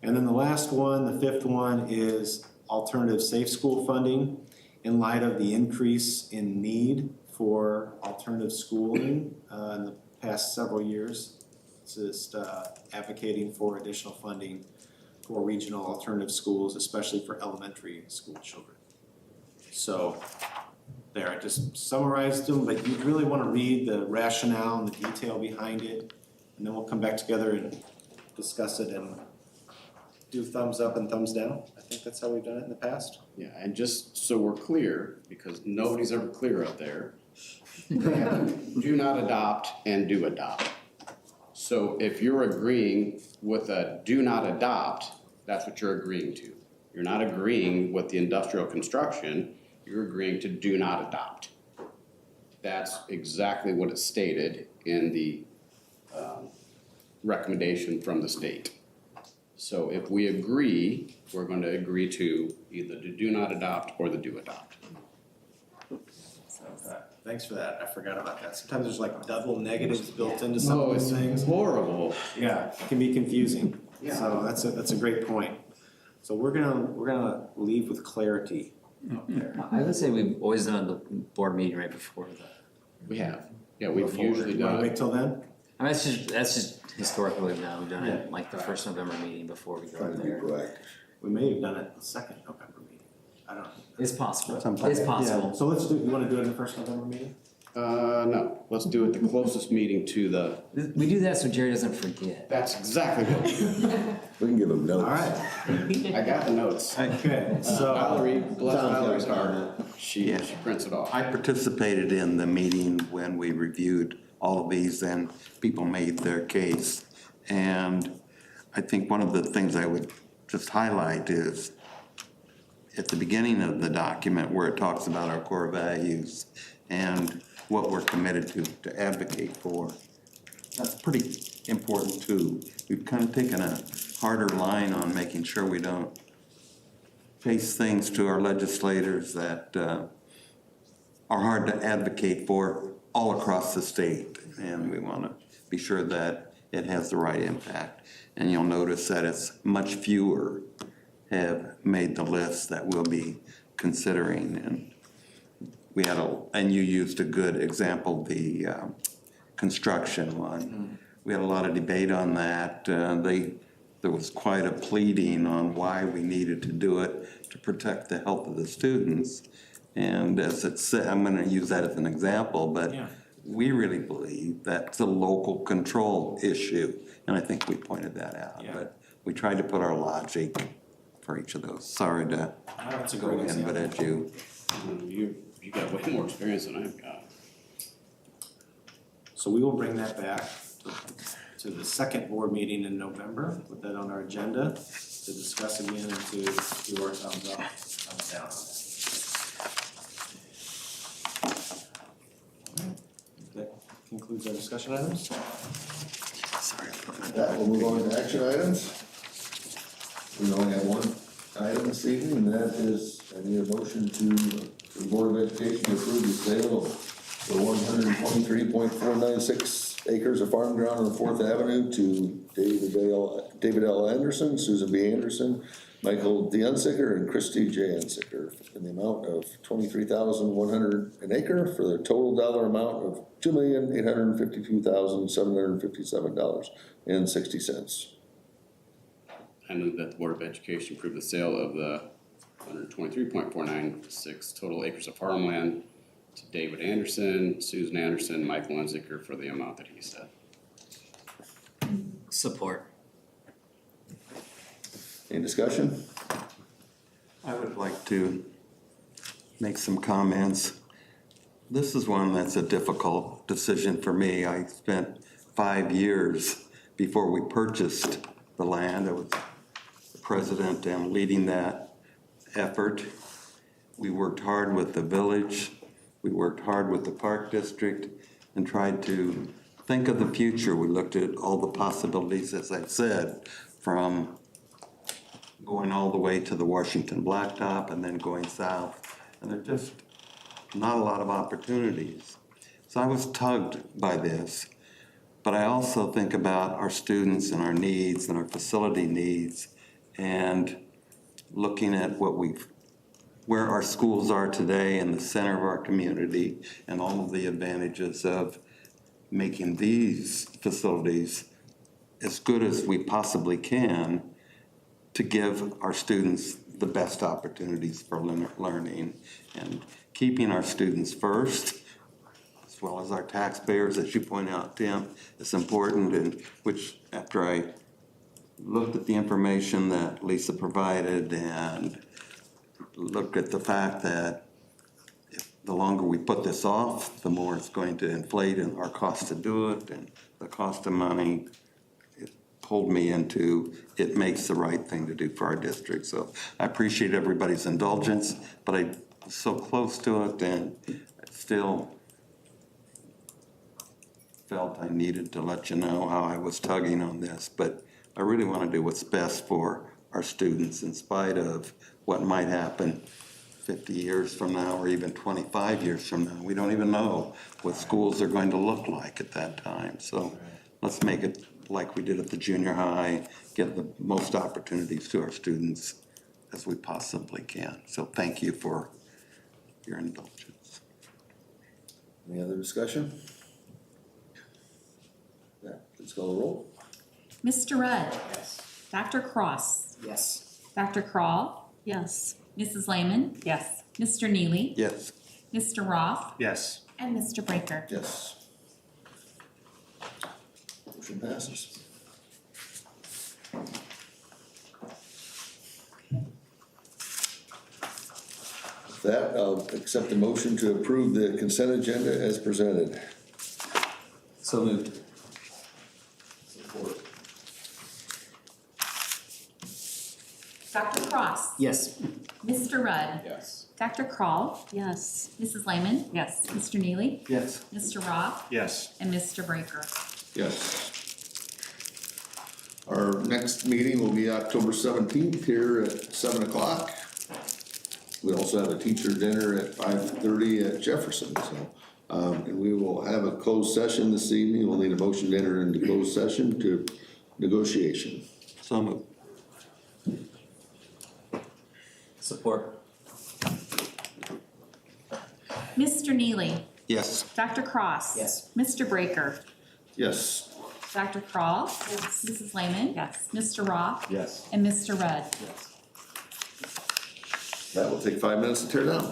And then the last one, the fifth one, is alternative safe school funding in light of the increase in need for alternative schooling in the past several years. It's just advocating for additional funding for regional alternative schools, especially for elementary school children. So there, I just summarized them, but you really want to read the rationale and the detail behind it, and then we'll come back together and discuss it and do thumbs up and thumbs down. I think that's how we've done it in the past. Yeah, and just so we're clear, because nobody's ever clear out there, do not adopt and do adopt. So if you're agreeing with a do not adopt, that's what you're agreeing to. You're not agreeing with the industrial construction, you're agreeing to do not adopt. That's exactly what is stated in the recommendation from the state. So if we agree, we're going to agree to either the do not adopt or the do adopt. Thanks for that. I forgot about that. Sometimes there's like double negatives built into some of these things. Horrible. Yeah, it can be confusing. Yeah. So that's a great point. So we're gonna leave with clarity out there. I would say we've always done the board meeting right before that. We have. Yeah, we've usually You wanna done wait it. till then? I mean, that's just historically we've done. We've done it like the first November meeting before we go there. We may have done it the second November meeting. I don't know. It's possible. Sometimes. It's possible. So let's do, you wanna do it in the first November meeting? No, let's do it the closest meeting to the. We do that so Jerry doesn't forget. That's exactly what we do. We can give them notes. All right. I got the notes. Okay, so. Valerie, bless Sounds Valerie's good. heart, she prints it off. I participated in the meeting when we reviewed all of these and people made their case. And I think one of the things I would just highlight is at the beginning of the document where it talks about our core values and what we're committed to advocate for. That's pretty important too. We've kind of taken a harder line on making sure we don't face things to our legislators that are hard to advocate for all across the state. And we want to be sure that it has the right impact. And you'll notice that it's much fewer have made the list that we'll be considering. And we had and you used a good example, the construction one. We had a lot of debate on that. There was quite a pleading on why we needed to do it to protect the health of the students. And as it said, I'm going to use that as an example, but we really believe that's a local control issue. And I think we pointed that out. Yeah. But we tried to put our logic for each of those. Sorry to That's a go great in, but example. as you. You got way more experience than I've got. So we will bring that back to the second board meeting in November, put that on our agenda to discuss again and to do our thumbs up, thumbs down on that. That concludes our discussion items. Sorry. With that, we'll move on to action items. We only have one item this evening, and that is, I need a motion to the Board of Education to approve the sale of the 123.496 acres of farm ground on Fourth Avenue to David L. Anderson, Susan B. Anderson, Michael D. Unsicker, and Christy J. Unsicker in the amount of $23,100 an acre for the total dollar amount of $2,852,757.60. I move that the Board of Education approve the sale of the 123.496 total acres of farmland to David Anderson, Susan Anderson, Michael Unzicker for the amount that he said. Support. Any discussion? I would like to make some comments. This is one that's a difficult decision for me. I spent 5 years before we purchased the land. I was the president and leading that effort. We worked hard with the village, we worked hard with the park district, and tried to think of the future. We looked at all the possibilities, as I said, from going all the way to the Washington Blacktop and then going south. And there are just not a lot of opportunities. So I was tugged by this, but I also think about our students and our needs and our facility needs, and looking at where our schools are today in the center of our community and all of the advantages of making these facilities as good as we possibly can to give our students the best opportunities for learning, and keeping our students first, as well as our taxpayers, as you point out, Tim, is important, and which, after I looked at the information that Lisa provided and looked at the fact that the longer we put this off, the more it's going to inflate in our cost to do it and the cost of money, it pulled me into it makes the right thing to do for our district. So I appreciate everybody's indulgence, but I was so close to it and I still felt I needed to let you know how I was tugging on this. But I really want to do what's best for our students in spite of what might happen 50 years from now or even 25 years from now. We don't even know what schools are going to look like at that time. So let's make it like we did at the junior high, get the most opportunities to our students as we possibly can. So thank you for your indulgence. Any other discussion? Yeah, please call the roll. Mr. Rudd? Yes. Dr. Cross? Yes. Dr. Crawl? Yes. Mrs. Lehman? Yes. Mr. Neely? Yes. Mr. Roth? Yes. And Mr. Breaker? Yes. Motion passes. With that, I'll accept the motion to approve the consent agenda as presented. So moved. Support. Dr. Cross? Yes. Mr. Rudd? Yes. Dr. Crawl? Yes. Mrs. Lehman? Yes. Mr. Neely? Yes. Mr. Roth? Yes. And Mr. Breaker? Yes. Our next meeting will be October 17th here at 7 o'clock. We also have a teacher dinner at 5:30 at Jefferson, so. And we will have a closed session this evening. We'll need a motion to enter into closed session to negotiation. So moved. Support. Mr. Neely? Yes. Dr. Cross? Yes. Mr. Breaker? Yes. Dr. Crawl? Yes. Mrs. Lehman? Yes. Mr. Roth? Yes. And Mr. Rudd? That will take 5 minutes to tear down.